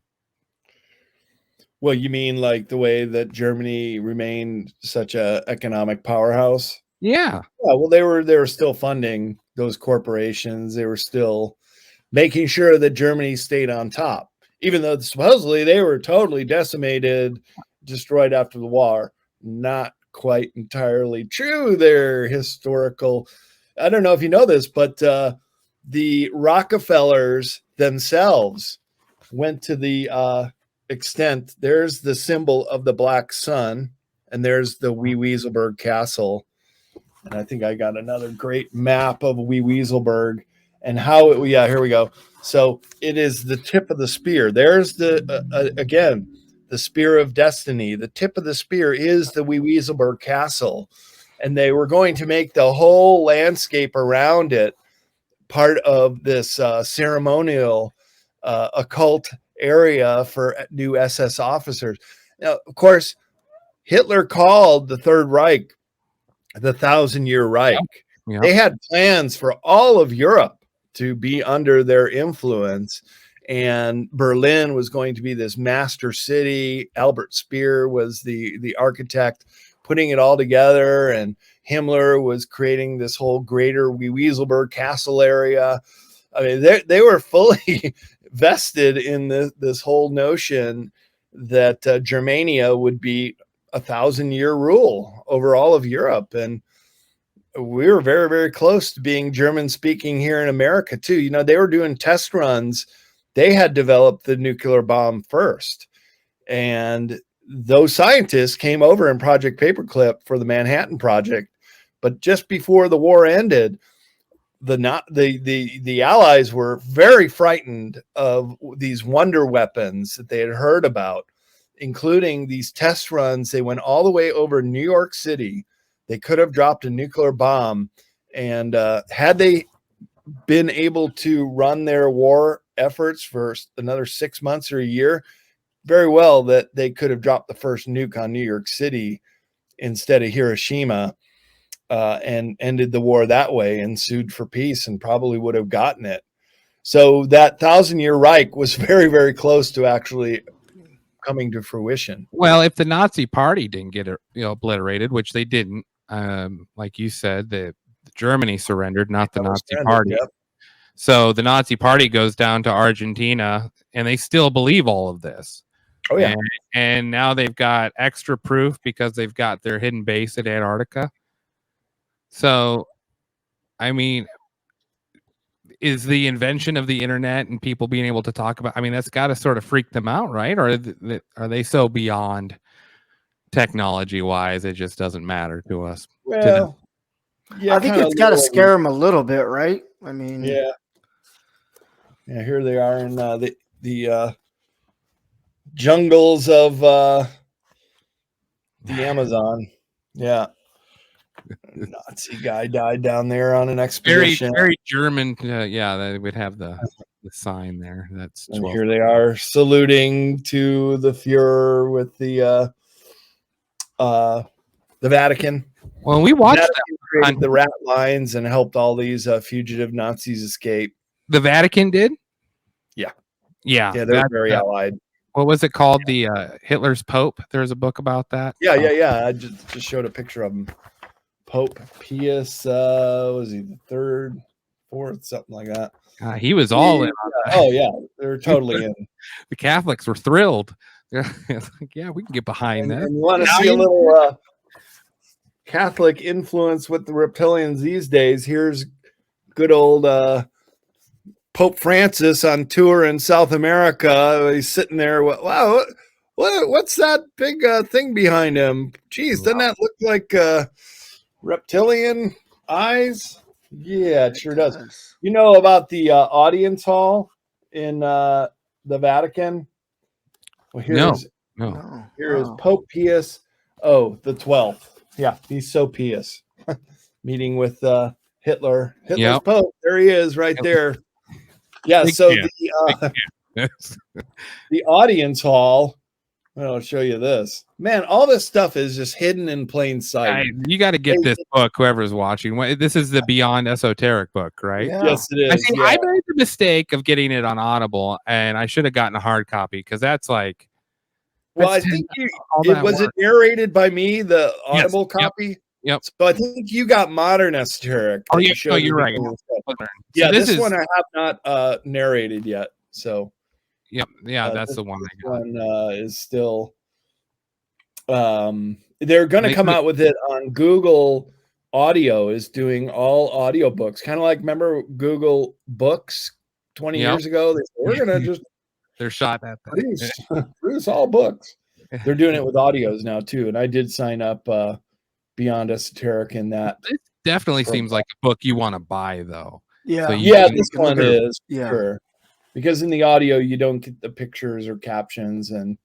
Well, you mean like the way that Germany remained such a economic powerhouse? Yeah. Yeah. Well, they were still funding those corporations. They were still making sure that Germany stayed on top, even though supposedly they were totally decimated, destroyed after the war. Not quite entirely true. They're historical. I don't know if you know this, but the Rockefellers themselves went to the extent. There's the symbol of the Black Sun, and there's the Wieselberg Castle. And I think I got another great map of Wieselberg and how it, here we go. So it is the tip of the spear. There's the, again, the spear of destiny. The tip of the spear is the Wieselberg Castle. And they were going to make the whole landscape around it part of this ceremonial occult area for new SS officers. Now, of course, Hitler called the Third Reich the 1,000-Year Reich. Yep. They had plans for all of Europe to be under their influence, and Berlin was going to be this master city. Albert Speer was the architect putting it all together, and Himmler was creating this whole greater Wieselberg Castle area. I mean, they were fully vested in this whole notion that Germania would be 1,000-year rule over all of Europe. And we were very, very close to being German speaking here in America too. You know, they were doing test runs. They had developed the nuclear bomb first. And those scientists came over in Project Paperclip for the Manhattan Project. But just before the war ended, the Allies were very frightened of these wonder weapons that they had heard about, including these test runs. They went all the way over New York City they could have dropped a nuclear bomb. And had they been able to run their war efforts for another 6 months or a year, very well that they could have dropped the first nuke on New York City instead of Hiroshima, and ended the war that way and sued for peace and probably would have gotten it. So that 1,000-year Reich was very, very close to actually coming to fruition. Well, if the Nazi Party didn't get obliterated, which they didn't, like you said, Germany surrendered, not the Nazi Party. Yep. So the Nazi Party goes down to Argentina, and they still believe all of this. Oh yeah. And now they've got extra proof because they've got their hidden base at Antarctica. So, I mean, is the invention of the internet and people being able to talk about, I mean, that's got to sort of freak them out, right? Or are they so beyond technology wise, it just doesn't matter to us? Well, yeah, I think it's got to scare them a little bit, right? I mean, yeah. Here they are in the jungles of the Amazon. Yeah. Nazi guy died down there on an expedition. Very German. Yeah, they would have the sign there. That's 12. And here they are saluting to the Fuhrer with the Vatican. Well, we watched created the rat lines and helped all these fugitive Nazis escape. The Vatican did? Yeah. Yeah. Yeah, they're very allied. What was it called? The Hitler's Pope? There's a book about that. Yeah. I just showed a picture of him. Pope Pius, was he the third, fourth, something like that? He was all in on that. Oh yeah, they're totally in. The Catholics were thrilled. Yeah, we can get behind that. And you want to see a little Catholic influence with the reptilians these days? Here's good old Pope Francis on tour in South America. He's sitting there. Wow, what's that big thing behind him? Geez, doesn't that look like reptilian eyes? Yeah, it sure does. You know about the audience hall in the Vatican? Well, here's Pope Pius. Oh, the 12th. Yeah, he's so pious. Meeting with Hitler. Hitler's Pope. There he is, right there. Yeah. So the audience hall. I'll show you this. Man, all this stuff is just hidden in plain sight. You got to get this book, whoever's watching. This is the Beyond Esoteric book, right? Yeah. Yes, it is. I made the mistake of getting it on Audible, and I should have gotten a hard copy because that's like. Well, I think it narrated by me, the Audible copy. Yep. So I think you got Modern Esoteric. Oh, yeah. No, you're right. Yeah, this one I have not narrated yet. So. Yep. Yeah, that's the one I got. One is still. They're going to come out with it on Google Audio. Is doing all audiobooks, kind of like remember Google Books 20 years ago. We're going to just. They're shot at that. Produce all books. They're doing it with audios now too, and I did sign up Beyond Esoteric in that. It definitely seems like a book you want to buy, though. Yeah, so this one is sure. Because in the audio, you don't get the pictures or captions and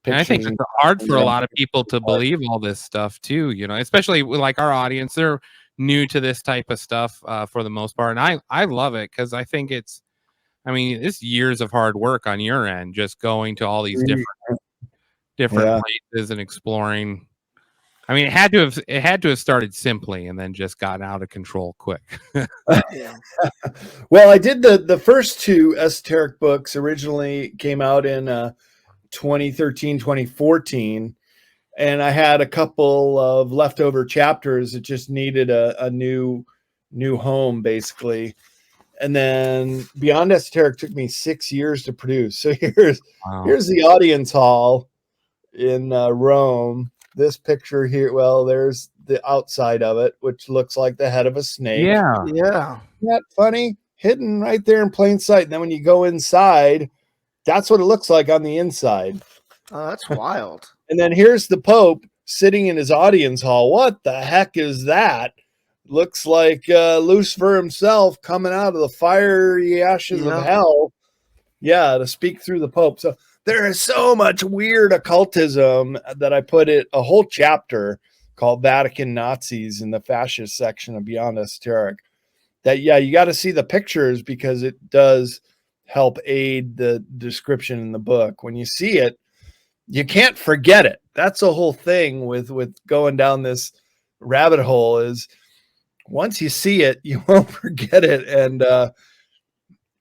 I think it's hard for a lot of people to believe all this stuff too, especially like our audience. They're new to this type of stuff for the most part. And I love it because I think it's years of hard work on your end, just going to all these different places and exploring. I mean, it had to have started simply and then just gotten out of control quick. Well, I did the first two esoteric books originally came out in 2013, 2014, and I had a couple of leftover chapters that just needed a new home, basically. And then Beyond Esoteric took me 6 years to produce. So here's the audience hall in Rome. This picture here, well, there's the outside of it, which looks like the head of a snake. Yeah. Isn't that funny? Hidden right there in plain sight. And then when you go inside, that's what it looks like on the inside. Oh, that's wild. And then here's the Pope sitting in his audience hall. What the heck is that? Looks like Lucifer himself coming out of the fiery ashes of hell. Yeah, to speak through the Pope. So there is so much weird occultism that I put it a whole chapter called Vatican Nazis in the fascist section of Beyond Esoteric. That, yeah, you got to see the pictures because it does help aid the description in the book. When you see it, you can't forget it. That's the whole thing with going down this rabbit hole, is once you see it, you won't forget it. And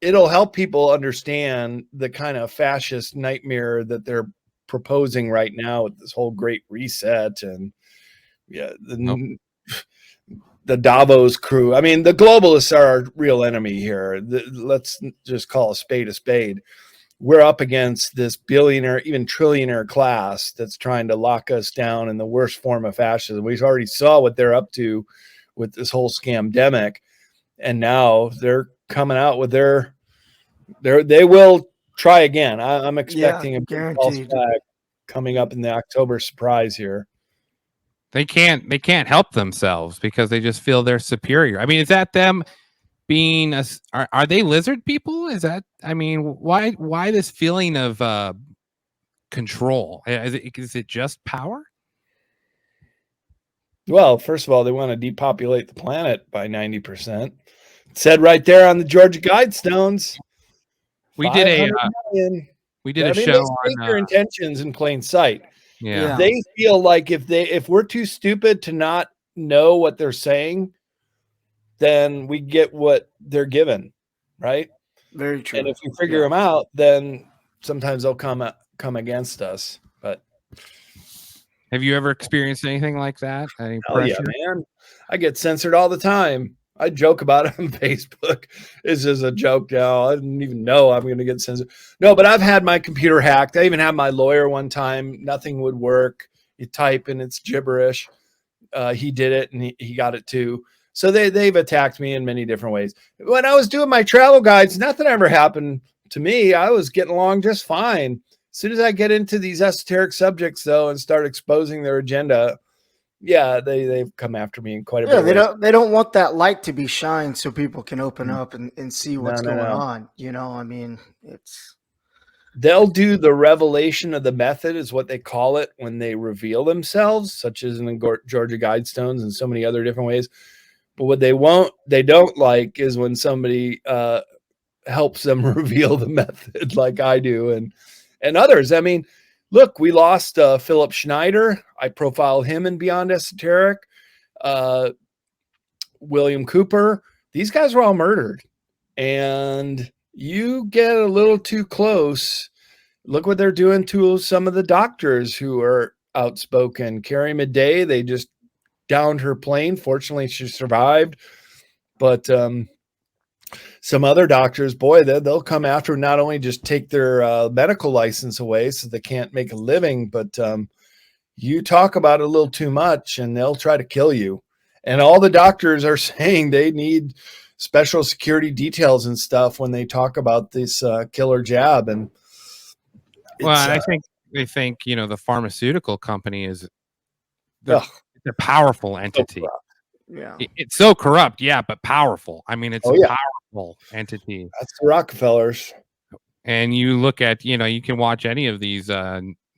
it'll help people understand the kind of fascist nightmare that they're proposing right now with this whole great reset. And yeah, the Davos crew. I mean, the globalists are our real enemy here. Let's just call a spade a spade. We're up against this billionaire, even trillionaire class that's trying to lock us down in the worst form of fascism. We already saw what they're up to with this whole scamdemic, and now they're coming out with they will try again. I'm expecting a big false flag coming up in the October surprise here. They can't help themselves because they just feel they're superior. I mean, is that them being are they lizard people? Is that, I mean, why this feeling of control? Is it just power? Well, first of all, they want to depopulate the planet by 90%. It said right there on the Georgia Guidestones. We did a show on their intentions in plain sight. Yeah. They feel like if we're too stupid to not know what they're saying, then we get what they're given, right? Very true. And if we figure them out, then sometimes they'll come against us. But have you ever experienced anything like that? Any pressure? Yeah, man. I get censored all the time. I joke about it on Facebook. It's just a joke now. I didn't even know I'm going to get censored. No, but I've had my computer hacked. I even had my lawyer one time. Nothing would work. You type and it's gibberish. He did it and he got it too. So they've attacked me in many different ways. When I was doing my travel guides, nothing ever happened to me. I was getting along just fine. As soon as I get into these esoteric subjects, though, and start exposing their agenda, yeah, they've come after me in quite a bit. Yeah, they don't want that light to be shined so people can open up and see what's going on. You know, I mean, they'll do the revelation of the method, is what they call it, when they reveal themselves, such as in the Georgia Guidestones and so many other different ways. But what they don't like is when somebody helps them reveal the method, like I do and others. I mean, look, we lost Philip Schneider. I profiled him in Beyond Esoteric. William Cooper. These guys were all murdered. And you get a little too close. Look what they're doing to some of the doctors who are outspoken. Carrie Madej, they just downed her plane. Fortunately, she survived. But some other doctors, boy, they'll come after, not only just take their medical license away so they can't make a living, but you talk about it a little too much and they'll try to kill you. And all the doctors are saying they need special security details and stuff when they talk about this killer jab. And I think they think, the pharmaceutical company is a powerful entity. So yeah, it's so corrupt, but powerful. I mean, it's a powerful entity. That's the Rockefellers. And you look at, you can watch any of these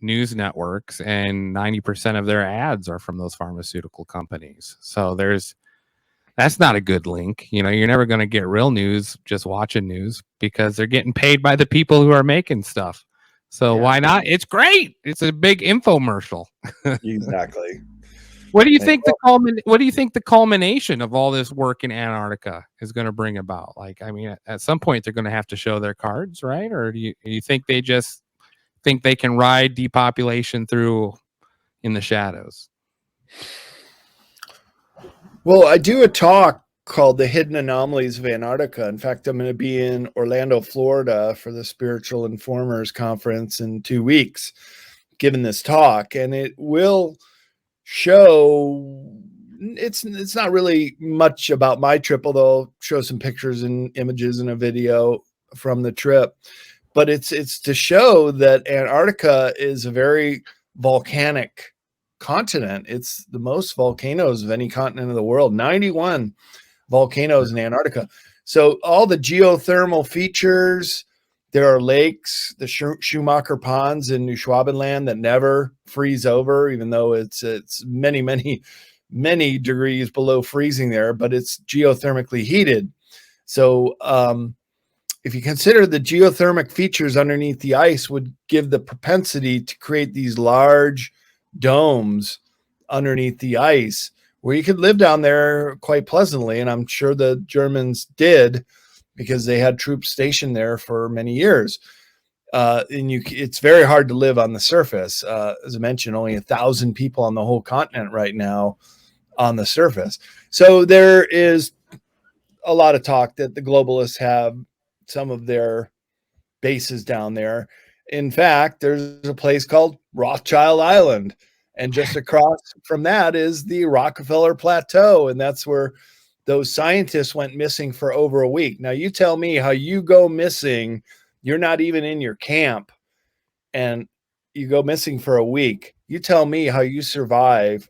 news networks, and 90% of their ads are from those pharmaceutical companies. So that's not a good link. You're never going to get real news just watching news, because they're getting paid by the people who are making stuff. So why not? It's great. It's a big infomercial. Exactly. What do you think the culmination of all this work in Antarctica is going to bring about? Like, I mean, at some point they're going to have to show their cards, right? Or do you think they just think they can ride depopulation through in the shadows? Well, I do a talk called The Hidden Anomalies of Antarctica. In fact, I'm going to be in Orlando, Florida for the Spiritual Informers Conference in 2 weeks, giving this talk, and it will show it's not really much about my trip, although I'll show some pictures and images and a video from the trip. But it's to show that Antarctica is a very volcanic continent. It's the most volcanoes of any continent in the world. 91 volcanoes in Antarctica. So all the geothermal features, There are lakes, the Schumacher Ponds in New Schwabenland that never freeze over, even though it's many degrees below freezing there, but it's geothermically heated. So if you consider the geothermic features underneath the ice would give the propensity to create these large domes underneath the ice where you could live down there quite pleasantly. And I'm sure the Germans did because they had troops stationed there for many years. It's very hard to live on the surface. As I mentioned, only 1,000 people on the whole continent right now on the surface. So there is a lot of talk that the globalists have some of their bases down there. In fact, there's a place called Rothschild Island, and just across from that is the Rockefeller Plateau, and that's where those scientists went missing for over a week. Now, you tell me how you go missing. You're not even in your camp, and you go missing for a week. You tell me how you survive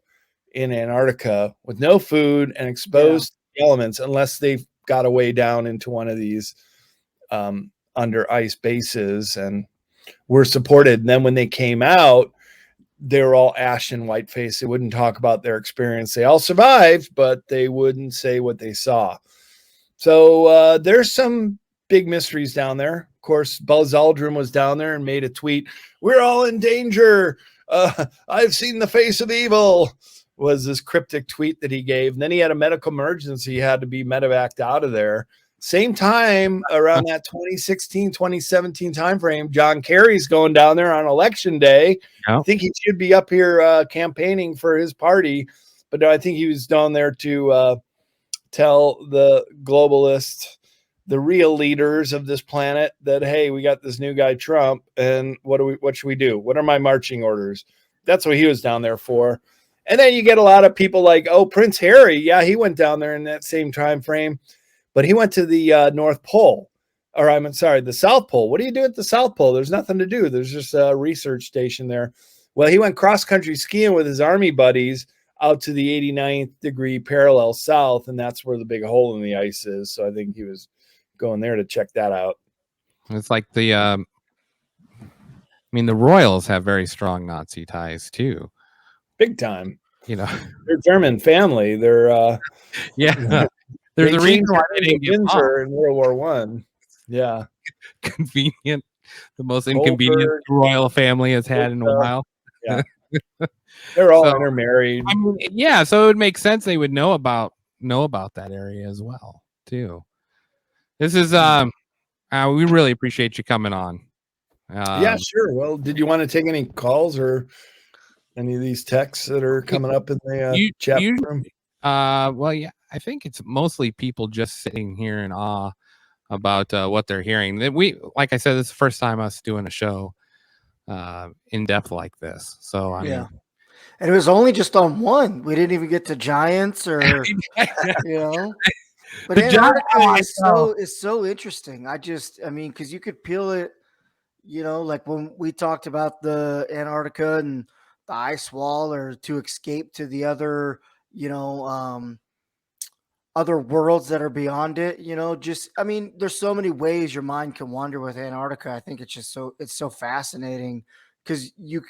in Antarctica with no food and exposed to the elements unless they've got a way down into one of these under ice bases and were supported. And then when they came out, they were all ashen, white faced. They wouldn't talk about their experience. They all survived, but they wouldn't say what they saw. So there's some big mysteries down there. Of course, Buzz Aldrin was down there and made a tweet. We're all in danger. I've seen the face of evil was this cryptic tweet that he gave. And then he had a medical emergency. He had to be medevaced out of there. Same time around that 2016, 2017 timeframe, John Kerry's going down there on election day. I think he should be up here campaigning for his party, but I think he was down there to tell the globalists, the real leaders of this planet, that, hey, we got this new guy, Trump, and what should we do? What are my marching orders? That's what he was down there for. And then you get a lot of people like, oh, Prince Harry. Yeah, he went down there in that same time frame. But he went to the North Pole, or I'm sorry, the South Pole. What do you do at the South Pole? There's nothing to do. There's just a research station there. Well, he went cross-country skiing with his army buddies out to the 89th degree parallel south, and that's where the big hole in the ice is. So I think he was going there to check that out. It's like the Royals have very strong Nazi ties too. Big time. They're German family. They're yeah. There's a reason why they didn't get Windsor in World War One. Yeah, convenient. The most inconvenient royal family has had in a while. Yeah, they're all intermarried. So it would make sense they would know about that area as well too. This is we really appreciate you coming on. Yeah, sure. Well, did you want to take any calls or any of these texts that are coming up in the chat room? Well, yeah, I think it's mostly people just sitting here in awe about what they're hearing. Like I said, this is the first time us doing a show in depth like this. So I mean, and it was only just on one. We didn't even get to giants or But Antarctica is so interesting. Because you could peel it. Like when we talked about the Antarctica and the ice wall, or to escape to the other, other worlds that are beyond it, there's so many ways your mind can wander with Antarctica. I think it's so fascinating because you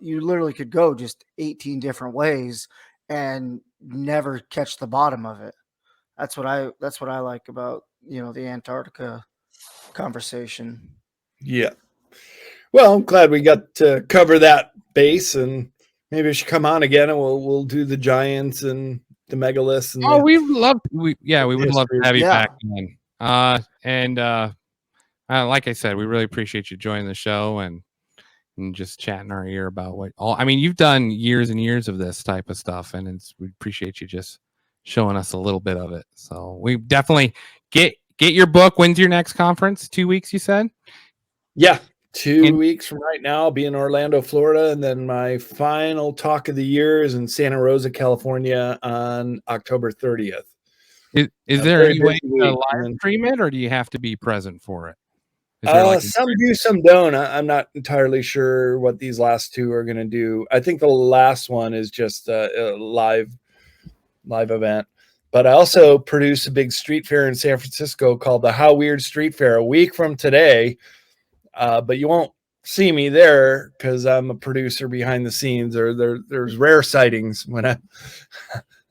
literally could go just 18 different ways and never catch the bottom of it. That's what I like about, the Antarctica conversation. Yeah. Well, I'm glad we got to cover that base, and maybe I should come on again and we'll do the giants and the megaliths. And we would love to have you back on. Like I said, we really appreciate you joining the show and just chatting our ear about you've done years and years of this type of stuff, and we appreciate you just showing us a little bit of it. So we definitely get your book. When's your next conference? 2 weeks, you said? Yeah. 2 weeks from right now, I'll be in Orlando, Florida, and then my final talk of the year is in Santa Rosa, California on October 30th. Is there any way to live stream it, or do you have to be present for it? Some do, some don't. I'm not entirely sure what these last two are going to do. I think the last one is just a live event. But I also produce a big street fair in San Francisco called the How Weird Street Fair. A week from today, but you won't see me there because I'm a producer behind the scenes, or there's rare sightings when I'm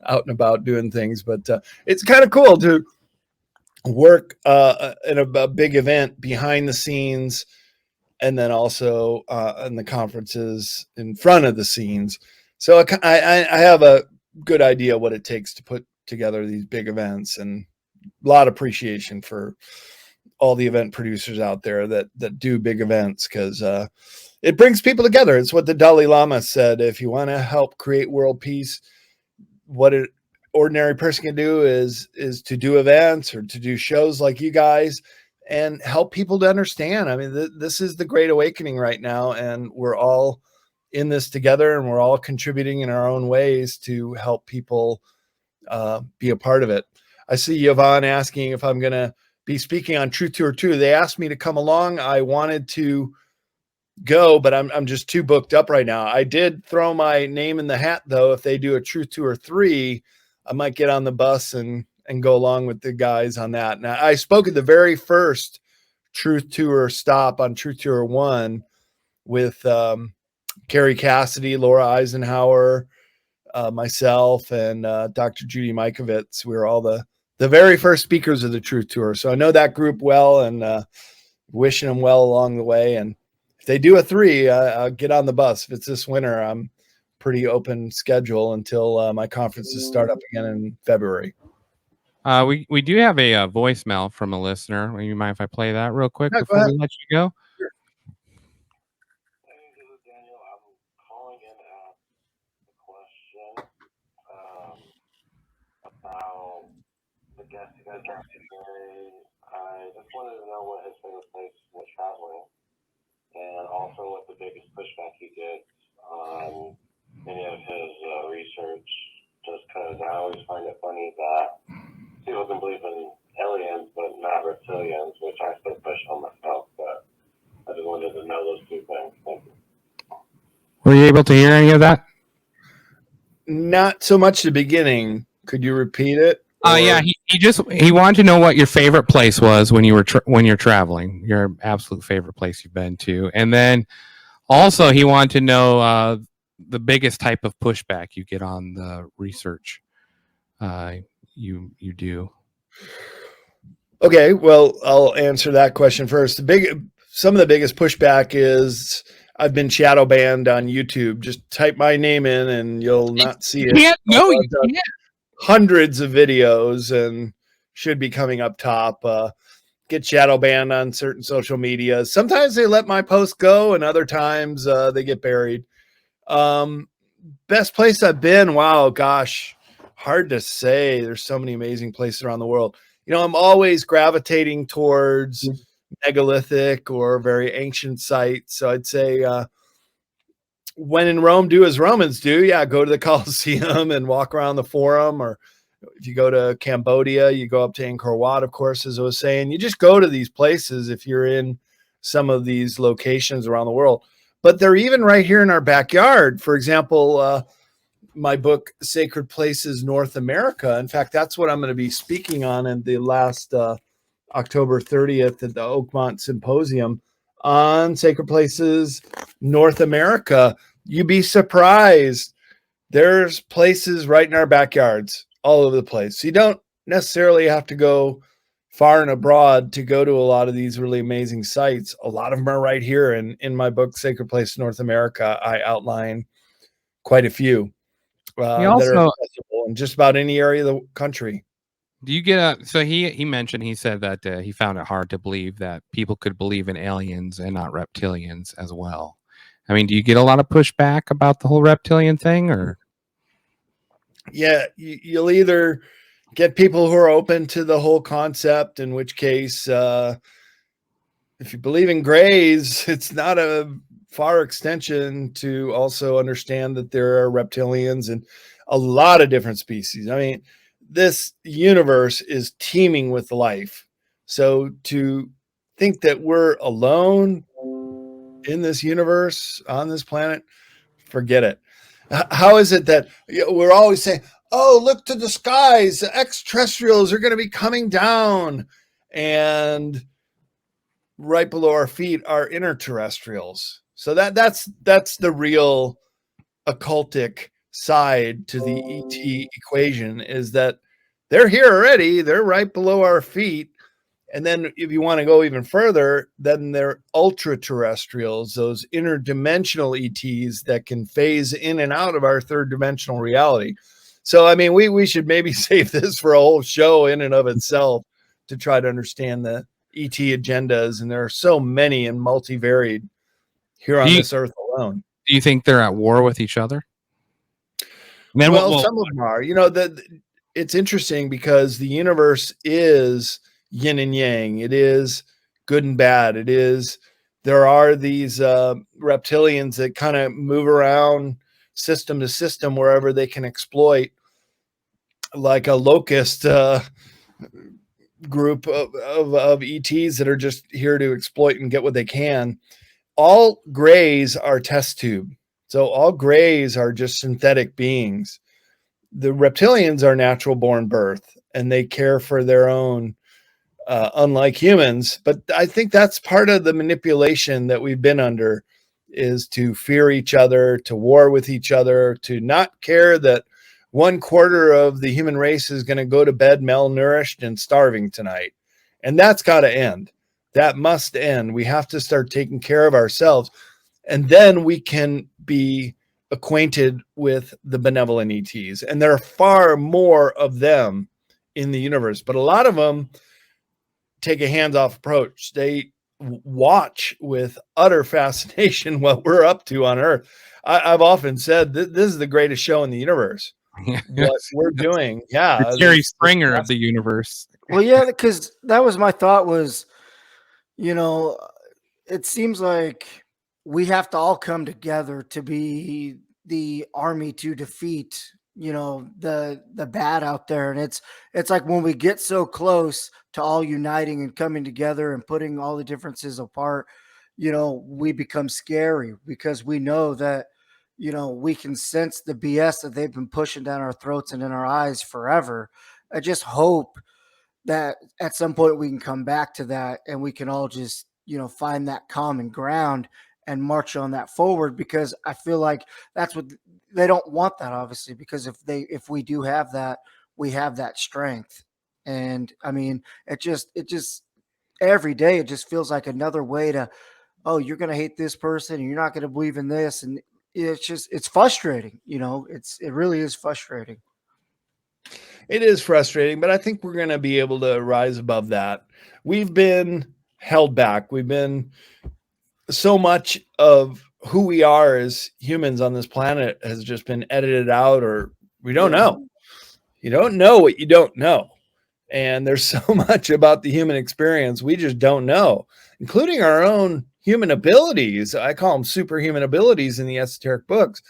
out and about doing things. But it's kind of cool to work in a big event behind the scenes, and then also in the conferences in front of the scenes. So I have a good idea what it takes to put together these big events, and a lot of appreciation for all the event producers out there that do big events, because it brings people together. It's what the Dalai Lama said: if you want to help create world peace, what an ordinary person can do is to do events or to do shows like you guys and help people to understand. I mean, this is the Great Awakening right now, and we're all in this together, and we're all contributing in our own ways to help people be a part of it. I see Yvonne asking if I'm going to be speaking on Truth Tour 2. They asked me to come along. I wanted to go, but I'm just too booked up right now. I did throw my name in the hat, though. If they do a Truth Tour 3, I might get on the bus and go along with the guys on that. Now, I spoke at the very first Truth Tour stop on Truth Tour 1 with Carrie Cassidy, Laura Eisenhower, myself, and Dr. Judy Mikovits. We were all the very first speakers of the Truth Tour. So I know that group well, and wishing them well along the way. And if they do a 3, I'll get on the bus. If it's this winter, I'm pretty open schedule until my conferences start up again in February. We do have a voicemail from a listener. You mind if I play that real quick before we let you go? Sure. Hey, this is Daniel. I'm calling in to ask a question about the guest you guys have today. I just wanted to know what his favorite place was traveling, and also what the biggest pushback he gets on any of his research. Just because I always find it funny that people can believe in aliens but not reptilians, which I still push on myself. But I just wanted to know those two things. Thank you. Were you able to hear any of that? Not so much the beginning. Could you repeat it? Yeah, he wanted to know what your favorite place was when you were when you're traveling. Your absolute favorite place you've been to, and then also he wanted to know the biggest type of pushback you get on the research you do. Okay, well, I'll answer that question first. Some of the biggest pushback is I've been shadow banned on YouTube. Just type my name in and you'll not see it. You can't. Hundreds of videos and should be coming up top. Get shadow banned on certain social media. Sometimes they let my post go, and other times they get buried. Best place I've been? Wow, gosh, hard to say. There's so many amazing places around the world. You know, I'm always gravitating towards megalithic or very ancient sites. So I'd say when in Rome, do as Romans do. Yeah, go to the Colosseum and walk around the Forum. Or if you go to Cambodia, you go up to Angkor Wat, of course, as I was saying. You just go to these places if you're in some of these locations around the world. But they're even right here in our backyard. For example, my book, Sacred Places North America. In fact, that's what I'm going to be speaking on in the last October 30th at the Oakmont Symposium on Sacred Places North America. You'd be surprised. There's places right in our backyards all over the place. So you don't necessarily have to go far and abroad to go to a lot of these really amazing sites. A lot of them are right here. And in my book, Sacred Places North America, I outline quite a few. That are accessible in just about any area of the country. Do you get so he mentioned, he said that he found it hard to believe that people could believe in aliens and not reptilians as well. I mean, do you get a lot of pushback about the whole reptilian thing, or? Yeah, you'll either get people who are open to the whole concept, in which case, if you believe in grays, it's not a far extension to also understand that there are reptilians and a lot of different species. I mean, this universe is teeming with life. So to think that we're alone in this universe, on this planet, forget it. How is it that we're always saying, oh, look to the skies, the extraterrestrials are going to be coming down? And right below our feet are interterrestrials. So that's the real occultic side to the ET equation, is that they're here already. They're right below our feet. And then if you want to go even further, then they're ultra terrestrials, those interdimensional ETs that can phase in and out of our third dimensional reality. So, I mean, we should maybe save this for a whole show in and of itself to try to understand the ET agendas. And there are so many and multivaried here on this earth alone. Do you think they're at war with each other? Some of them are. It's interesting because the universe is yin and yang. It is good and bad. There are these reptilians that kind of move around system to system wherever they can exploit, like a locust group of ETs that are just here to exploit and get what they can. All grays are test tube. So all grays are just synthetic beings. The reptilians are natural born birth, and they care for their own, unlike humans. But I think that's part of the manipulation that we've been under, is to fear each other, to war with each other, to not care that 1/4 of the human race is going to go to bed malnourished and starving tonight. And that's got to end. That must end. We have to start taking care of ourselves. And then we can be acquainted with the benevolent ETs. And there are far more of them in the universe, but a lot of them take a hands-off approach. They watch with utter fascination what we're up to on Earth. I've often said this is the greatest show in the universe. What we're doing. Yeah. Jerry Springer of the universe. Well, yeah, because that was my thought was, it seems like we have to all come together to be the army to defeat, the bad out there. And it's like when we get so close to all uniting and coming together and putting all the differences apart, we become scary because we know that, we can sense the BS that they've been pushing down our throats and in our eyes forever. I just hope that at some point we can come back to that and we can all just, find that common ground and march on that forward, because I feel like that's what they don't want, that obviously, because if we do have that, we have that strength. And I mean, it just every day, it just feels like another way to, oh, you're going to hate this person and you're not going to believe in this. And it's frustrating. It really is frustrating. It is frustrating, but I think we're going to be able to rise above that. We've been held back. We've been, so much of who we are as humans on this planet has just been edited out, or we don't know. You don't know what you don't know. And there's so much about the human experience we just don't know, including our own human abilities. I call them superhuman abilities in the esoteric books.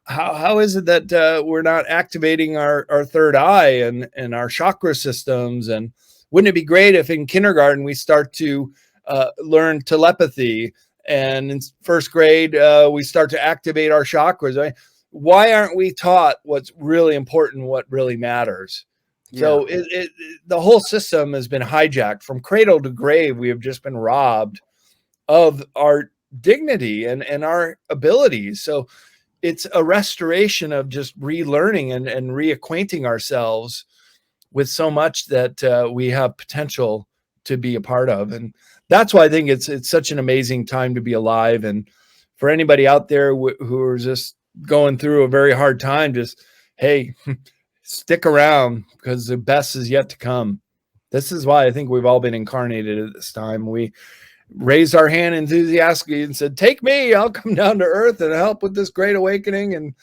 How is it that we're not activating our third eye and our chakra systems? And wouldn't it be great if in kindergarten we start to learn telepathy, and in first grade we start to activate our chakras? I mean, why aren't we taught what's really important, what really matters? Yeah. So the whole system has been hijacked from cradle to grave. We have just been robbed of our dignity and our abilities. So it's a restoration of just relearning and reacquainting ourselves with so much that we have potential to be a part of. And that's why I think it's such an amazing time to be alive. And for anybody out there who are just going through a very hard time, just, hey, stick around, because the best is yet to come. This is why I think we've all been incarnated at this time. We raised our hand enthusiastically and said, take me, I'll come down to earth and help with this great awakening and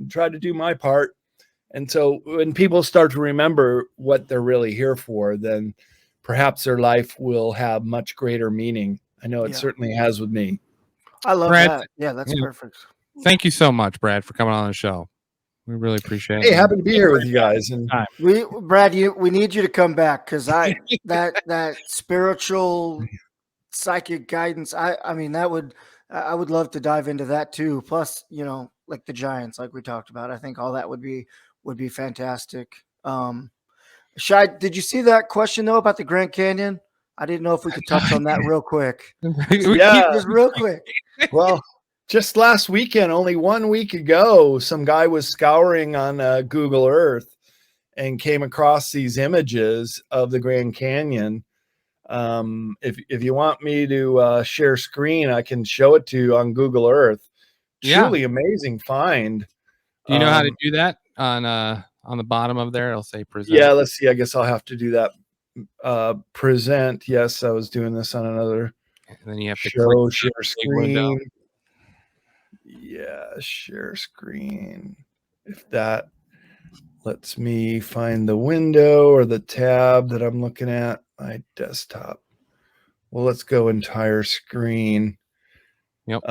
try to do my part. And so when people start to remember what they're really here for, then perhaps their life will have much greater meaning. I know it certainly has with me. I love Brad, that. Yeah, that's perfect. Thank you so much, Brad, for coming on the show. We really appreciate it. Hey, happy to be here with you guys. And Brad, we need you to come back, because that spiritual psychic guidance, I mean, I would love to dive into that too. Plus, like the giants, like we talked about, I think all that would be fantastic. Shai, did you see that question though about the Grand Canyon? I didn't know if we could touch on that real quick. Yeah. Just real quick. Well, just last weekend, only 1 week ago, some guy was scouring on Google Earth and came across these images of the Grand Canyon. If you want me to share screen, I can show it to you on Google Earth. Truly amazing find. Do you know how to do that on the bottom of there? It'll say present. Yeah, let's see. I guess I'll have to do that. Present. Yes, I was doing this on another. And then you have to share screen window. screen. Yeah, share screen. If that lets me find the window or the tab that I'm looking at, my desktop. Well, let's go entire screen. Yep.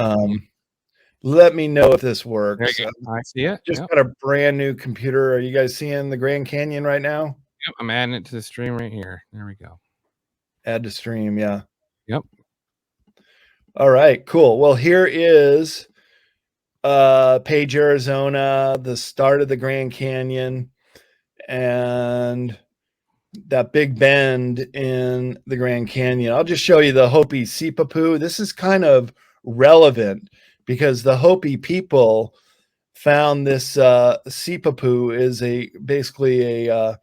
Let me know if this works. There you go. I see it. Just got a brand new computer. Are you guys seeing the Grand Canyon right now? Yep, I'm adding it to the stream right here. There we go. Add to stream, yeah. Yep. All right, cool. Well, here is Page, Arizona, the start of the Grand Canyon, and that big bend in the Grand Canyon. I'll just show you the Hopi Sipapu. This is kind of relevant because the Hopi people found this Sipapu is basically a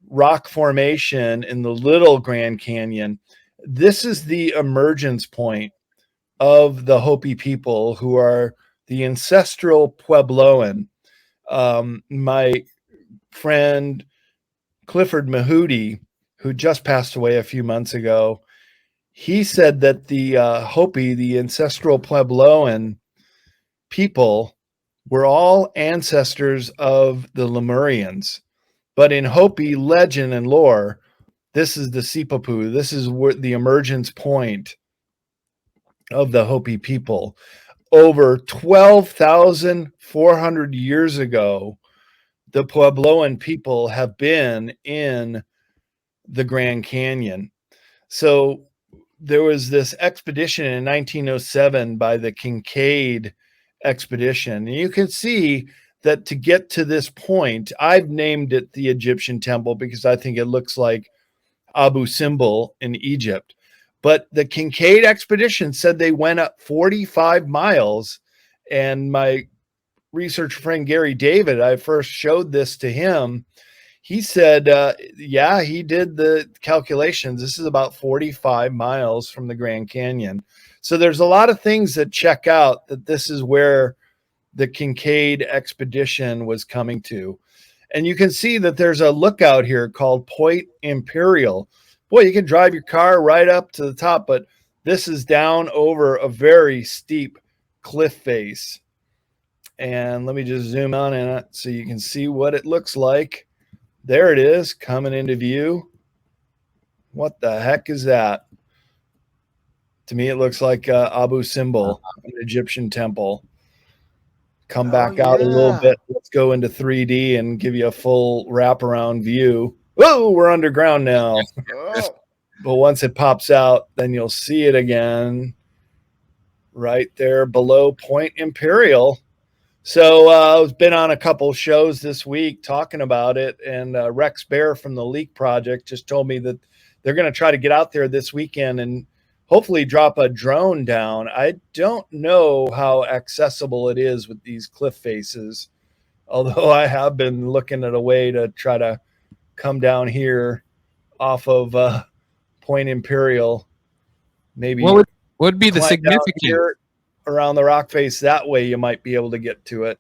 rock formation in the Little Grand Canyon. This is the emergence point of the Hopi people, who are the ancestral Puebloan. My friend Clifford Mahudi, who just passed away a few months ago, he said that the Hopi, the ancestral Puebloan people, were all ancestors of the Lemurians. But in Hopi legend and lore, this is the Sipapu. This is where the emergence point of the Hopi people. Over 12,400 years ago, the Puebloan people have been in the Grand Canyon. So there was this expedition in 1907 by the Kincaid expedition. And you can see that to get to this point, I've named it the Egyptian temple because I think it looks like Abu Simbel in Egypt. But the Kincaid expedition said they went up 45 miles. And my research friend Gary David, I first showed this to him. He said, yeah, he did the calculations. This is about 45 miles from the Grand Canyon. So there's a lot of things that check out that this is where the Kincaid expedition was coming to. And you can see that there's a lookout here called Point Imperial. Boy, you can drive your car right up to the top, but this is down over a very steep cliff face. And let me just zoom on in it so you can see what it looks like. There it is, coming into view. What the heck is that? To me, it looks like Abu Simbel, an Egyptian temple. Come back out a little bit. Let's go into 3D and give you a full wraparound view. Whoa, we're underground now. Oh. But once it pops out, then you'll see it again right there below Point Imperial. So I've been on a couple shows this week talking about it, and Rex Bear from the Leak Project just told me that they're going to try to get out there this weekend and hopefully drop a drone down. I don't know how accessible it is with these cliff faces, although I have been looking at a way to try to come down here off of Point Imperial. Maybe what would be the significance around the rock face that way? You might be able to get to it.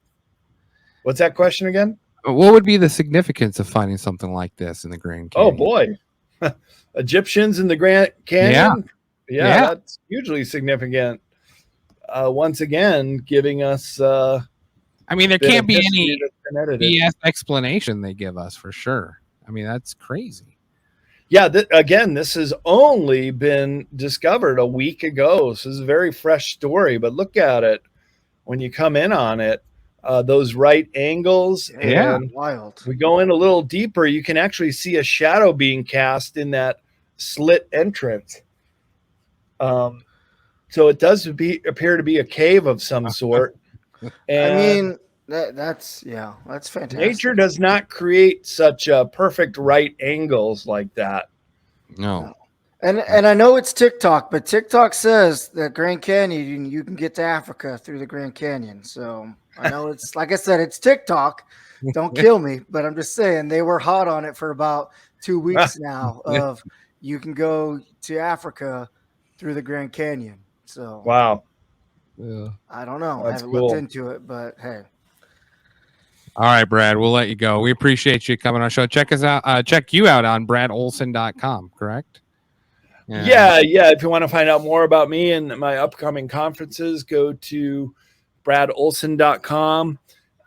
What's that question again? What would be the significance of finding something like this in the Grand Canyon? Oh boy, Egyptians in the Grand Canyon. Yeah, that's hugely significant. Once again, giving us. I mean, there can't be any BS explanation they give us for sure. I mean, that's crazy. Yeah, again, this has only been discovered a week ago. So this is a very fresh story, but look at it when you come in on it. Those right angles. Yeah, and wild. We go in a little deeper. You can actually see a shadow being cast in that slit entrance. So it does appear to be a cave of some sort. And I mean, that's fantastic. Nature does not create such perfect right angles like that. No. And I know it's TikTok, but TikTok says that Grand Canyon, you can get to Africa through the Grand Canyon. So I know it's, like I said, it's TikTok. Don't kill me, but I'm just saying they were hot on it for about 2 weeks now. Of you can go to Africa through the Grand Canyon. So Wow, Yeah. I don't know. I that's haven't looked cool. into it, but hey, All right, Brad, we'll let you go. We appreciate you coming on our show. Check us out. Check you out on bradolsen.com, correct? Yeah, if you want to find out more about me and my upcoming conferences, go to bradolsen.com.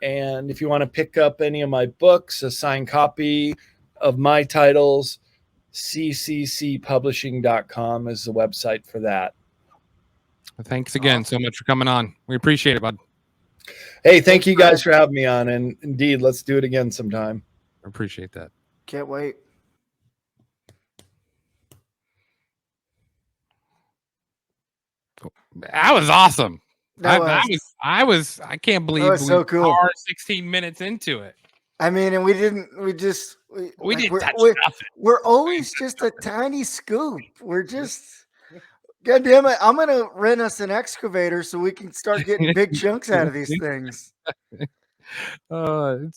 And if you want to pick up any of my books, a signed copy of my titles, cccpublishing.com is the website for that. Thanks again so much for coming on. We appreciate it, bud. Hey, thank you guys for having me on. And indeed, let's do it again sometime. I appreciate that. can't wait. That was awesome. That I can't believe was so cool. are 16 minutes into it. I mean, and we didn't touch we're always just a tiny scoop. We're just, God damn it, I'm gonna rent us an excavator so we can start getting big chunks out of these things. What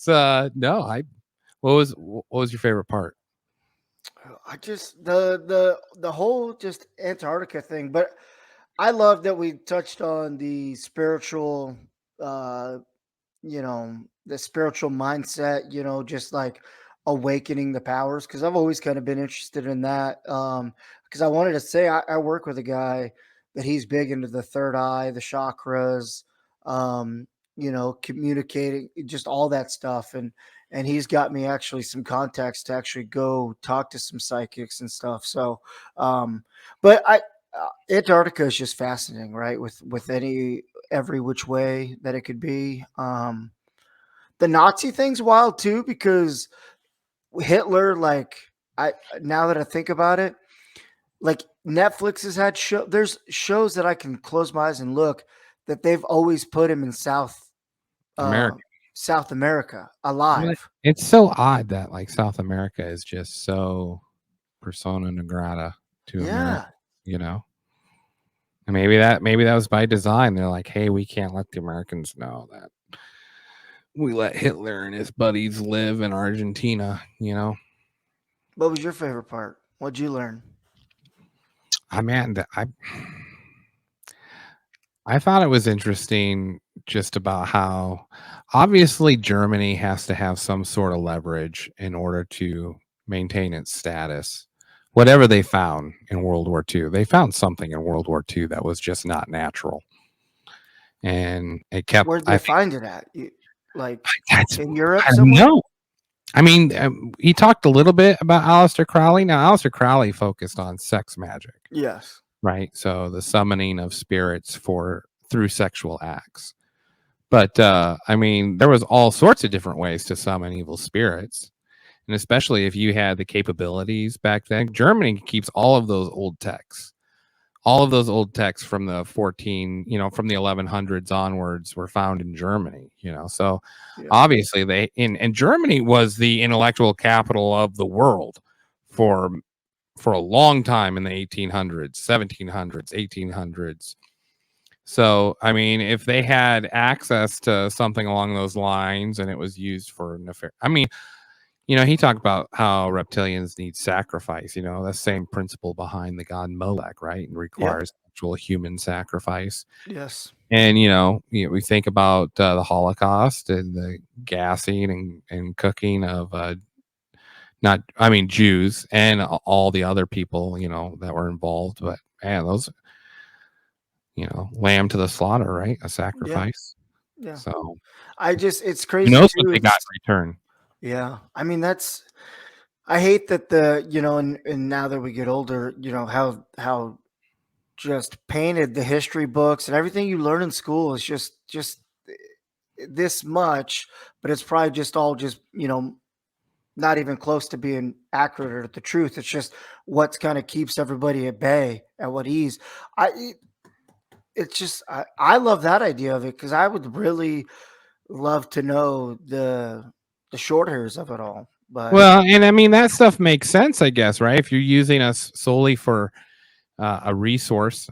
was your favorite part? I just the whole just Antarctica thing, but I love that we touched on the spiritual the spiritual mindset, just like awakening the powers, because I've always kind of been interested in that. Because I wanted to say I work with a guy that he's big into the third eye, the chakras, communicating, just all that stuff. And he's got me actually some contacts to actually go talk to some psychics and stuff. So but Antarctica is just fascinating, right? With every which way that it could be. The Nazi thing's wild too, because Hitler, like, now that I think about it, like Netflix has had there's shows that I can close my eyes and look that they've always put him in South America alive. It's so odd that like South America is just so persona non grata to America, And maybe that was by design. They're like, hey, we can't let the Americans know that we let Hitler and his buddies live in Argentina, What was your favorite part? What'd you learn? I thought it was interesting just about how obviously Germany has to have some sort of leverage in order to maintain its status. Whatever they found in World War II, they found something in World War II that was just not natural. And it kept. Where'd they find it at? Like in Europe I somewhere? don't know. I mean, he talked a little bit about Aleister Crowley. Now, Aleister Crowley focused on sex magic. Yes. Right. So the summoning of spirits through sexual acts. But I mean, there was all sorts of different ways to summon evil spirits. And especially if you had the capabilities back then. Germany keeps all of those old texts. All of those old texts from the from the 1100s onwards were found in Germany, So obviously and Germany was the intellectual capital of the world for a long time in the 1800s, 1700s, 1800s. So, I mean, if they had access to something along those lines and it was used for he talked about how reptilians need sacrifice, the same principle behind the god Molech, right? And requires actual human sacrifice. Yes. And, we think about the Holocaust and the gassing and cooking of Jews and all the other people, that were involved. But man, those, lamb to the slaughter, right? A sacrifice. Yeah. So it's crazy. Who knows what they got in return? Yeah. I mean, I hate that and now that we get older, how just painted the history books and everything you learn in school is just this much, but it's probably just all not even close to being accurate or the truth. It's just what's kind of keeps everybody at bay, at what ease. I love that idea of it, because I would really love to know the short hairs of it all. But Well, and I mean that stuff makes sense, I guess, right? If you're using us solely for a resource,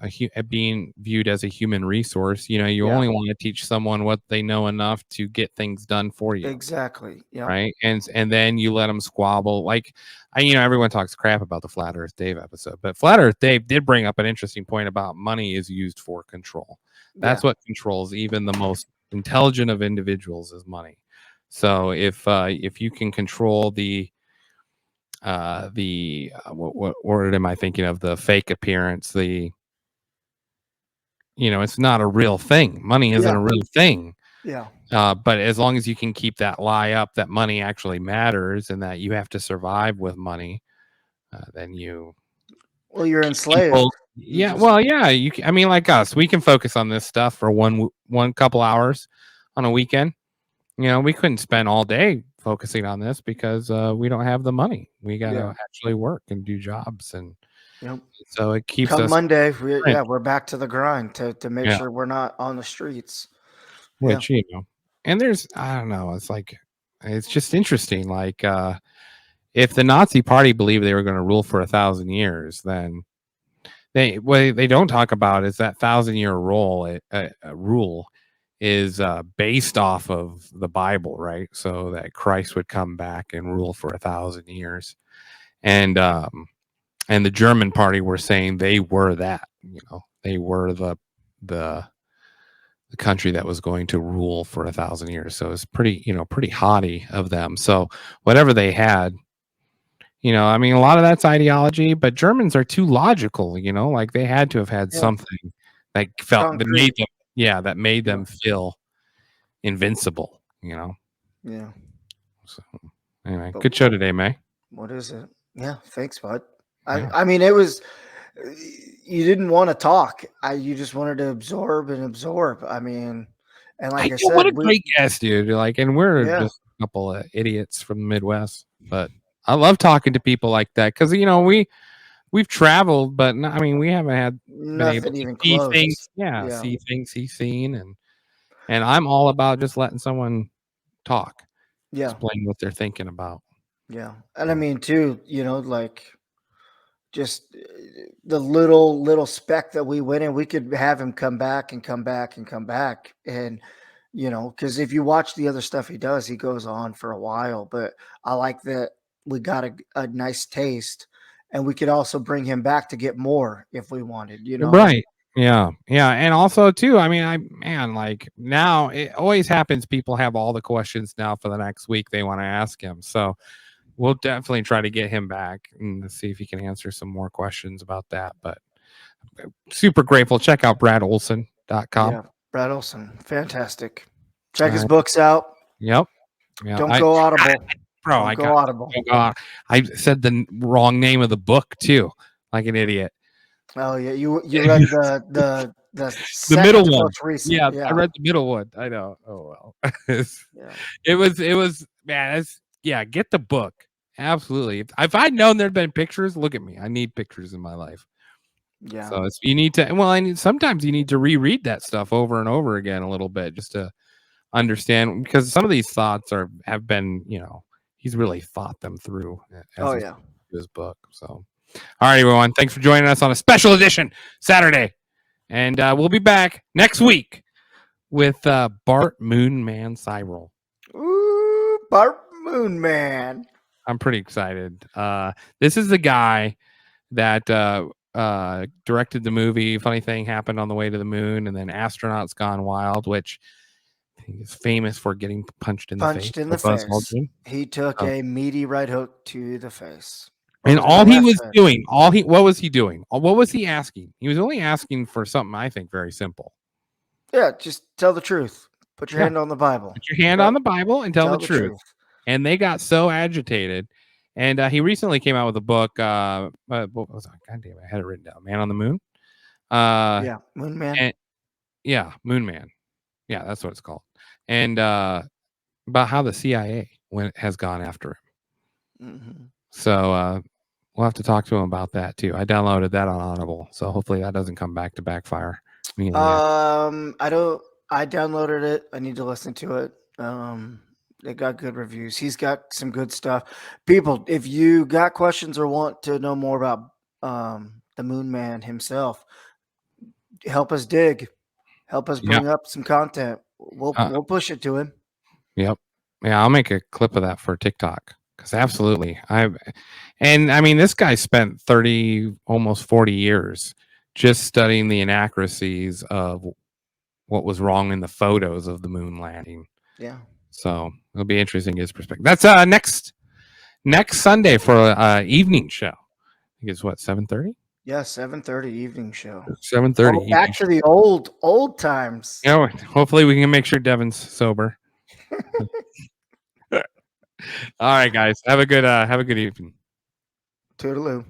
being viewed as a human resource, you yeah, only want to teach someone what they know enough to get things done for you, exactly. Yep. right? And then you let them squabble. Like, everyone talks crap about the Flat Earth Dave episode, but Flat Earth Dave did bring up an interesting point about money is used for control. That's Yeah. what controls even the most intelligent of individuals is money. So if you can control what word am I thinking of? The fake appearance, it's not a real thing. Money isn't Yeah. a real thing. Yeah. But as long as you can keep that lie up that money actually matters and that you have to survive with money, then Well, you're keep enslaved. people. You Yeah, just well, yeah. I mean, like us, we can focus on this stuff for one couple hours on a weekend. We couldn't spend all day focusing on this because we don't have the money. We got yeah. to actually work and do jobs, and Yep. so it keeps Come us Monday, current. we're back to the grind to make Yeah, sure we're not on the streets. Yeah. which and there's I don't know. It's just interesting. Like if the Nazi Party believed they were going to rule for 1,000 years, then what they don't talk about is that 1,000-year rule is based off of the Bible, right? So that Christ would come back and rule for 1,000 years, and the German Party were saying they were that, they were the country that was going to rule for 1,000 years. So it's pretty haughty of them. So whatever they had, I mean, a lot of that's ideology, but Germans are too logical, like they had to have had Yeah. something that made Concrete. them, yeah, that made Yeah. them feel invincible, Yeah. So anyway, But good show today, May. what is it? Yeah. Thanks, bud. Yeah. I mean, it was. You didn't want to talk. You just wanted to absorb and absorb. I mean, and I like I know, what said, a great guest, dude. Like, and we're yeah, just a couple of idiots from the Midwest, but I love talking to people like that because we've traveled, but I mean, we haven't been able nothing to even see close. things. Yeah, Yeah. see things he's seen, and I'm all about just letting someone talk, Yeah. explain what they're thinking about. Yeah. And I mean, too, like just the little speck that we went in, we could have him come back and come back and come back. And, because if you watch the other stuff he does, he goes on for a while. But I like that we got a nice taste and we could also bring him back to get more if we wanted. Right. Yeah. Yeah. And also too, I mean, like now it always happens. People have all the questions now for the next week they want to ask him. So we'll definitely try to get him back and see if he can answer some more questions about that. But super grateful. Check out bradolsen.com. Yeah. Brad Olsen. Fantastic. Check his books out. Yep. Yeah. Don't go audible. Bro, Don't go audible. I said the wrong name of the book too, like an idiot. Oh yeah, you read the The second middle to one. most recent. Yeah, Yeah. I read the middle one. I know. Oh well. Yeah. It was man, get the book. Absolutely. If I'd known there'd been pictures, look at me. I need pictures in my life. Yeah. So you need to sometimes you need to reread that stuff over and over again a little bit just to understand, because some of these thoughts have been, he's really thought them through as he's his book. So all right, everyone. Thanks for joining us on a special edition Saturday. And we'll be back next week with Bart Moonman Cyril. Ooh, Bart Moonman. I'm pretty excited. This is the guy that directed the movie Funny Thing Happened on the Way to the Moon, and then Astronauts Gone Wild, which I think is famous for getting punched in the face. Punched in the Buzz face. Aldrin. He took a meaty right hook to the face. And To all the he left was face. doing, what was he doing? What was he asking? He was only asking for something I think very simple. Yeah, just tell the truth. Put your hand on the Bible. Put your hand on the Bible and tell the truth. And they got so agitated. And he recently came out with a book. What was it? God damn, I had it written down. Man on the Moon. Yeah, Moon Man. Moon Man. Yeah, that's what it's called. And about how the CIA has gone after him. Mm-hmm. So we'll have to talk to him about that too. I downloaded that on Audible, so hopefully that doesn't come back to backfire me. I downloaded it. I need to listen to it. They got good reviews. He's got some good stuff. People, if you got questions or want to know more about the Moon Man himself, help us dig. Help us Yeah. bring up some content. We'll push it to him. Yep. Yeah, I'll make a clip of that for TikTok. Because absolutely. I mean, this guy spent 30, almost 40 years just studying the inaccuracies of what was wrong in the photos of the moon landing. Yeah. So it'll be interesting his perspective. That's next Sunday for evening show. I think it's what, 7:30? Yeah, 7:30 evening show. 7:30. Back to the old times. You know, hopefully we can make sure Devin's sober. All right, guys. Have a good evening. Toodaloo.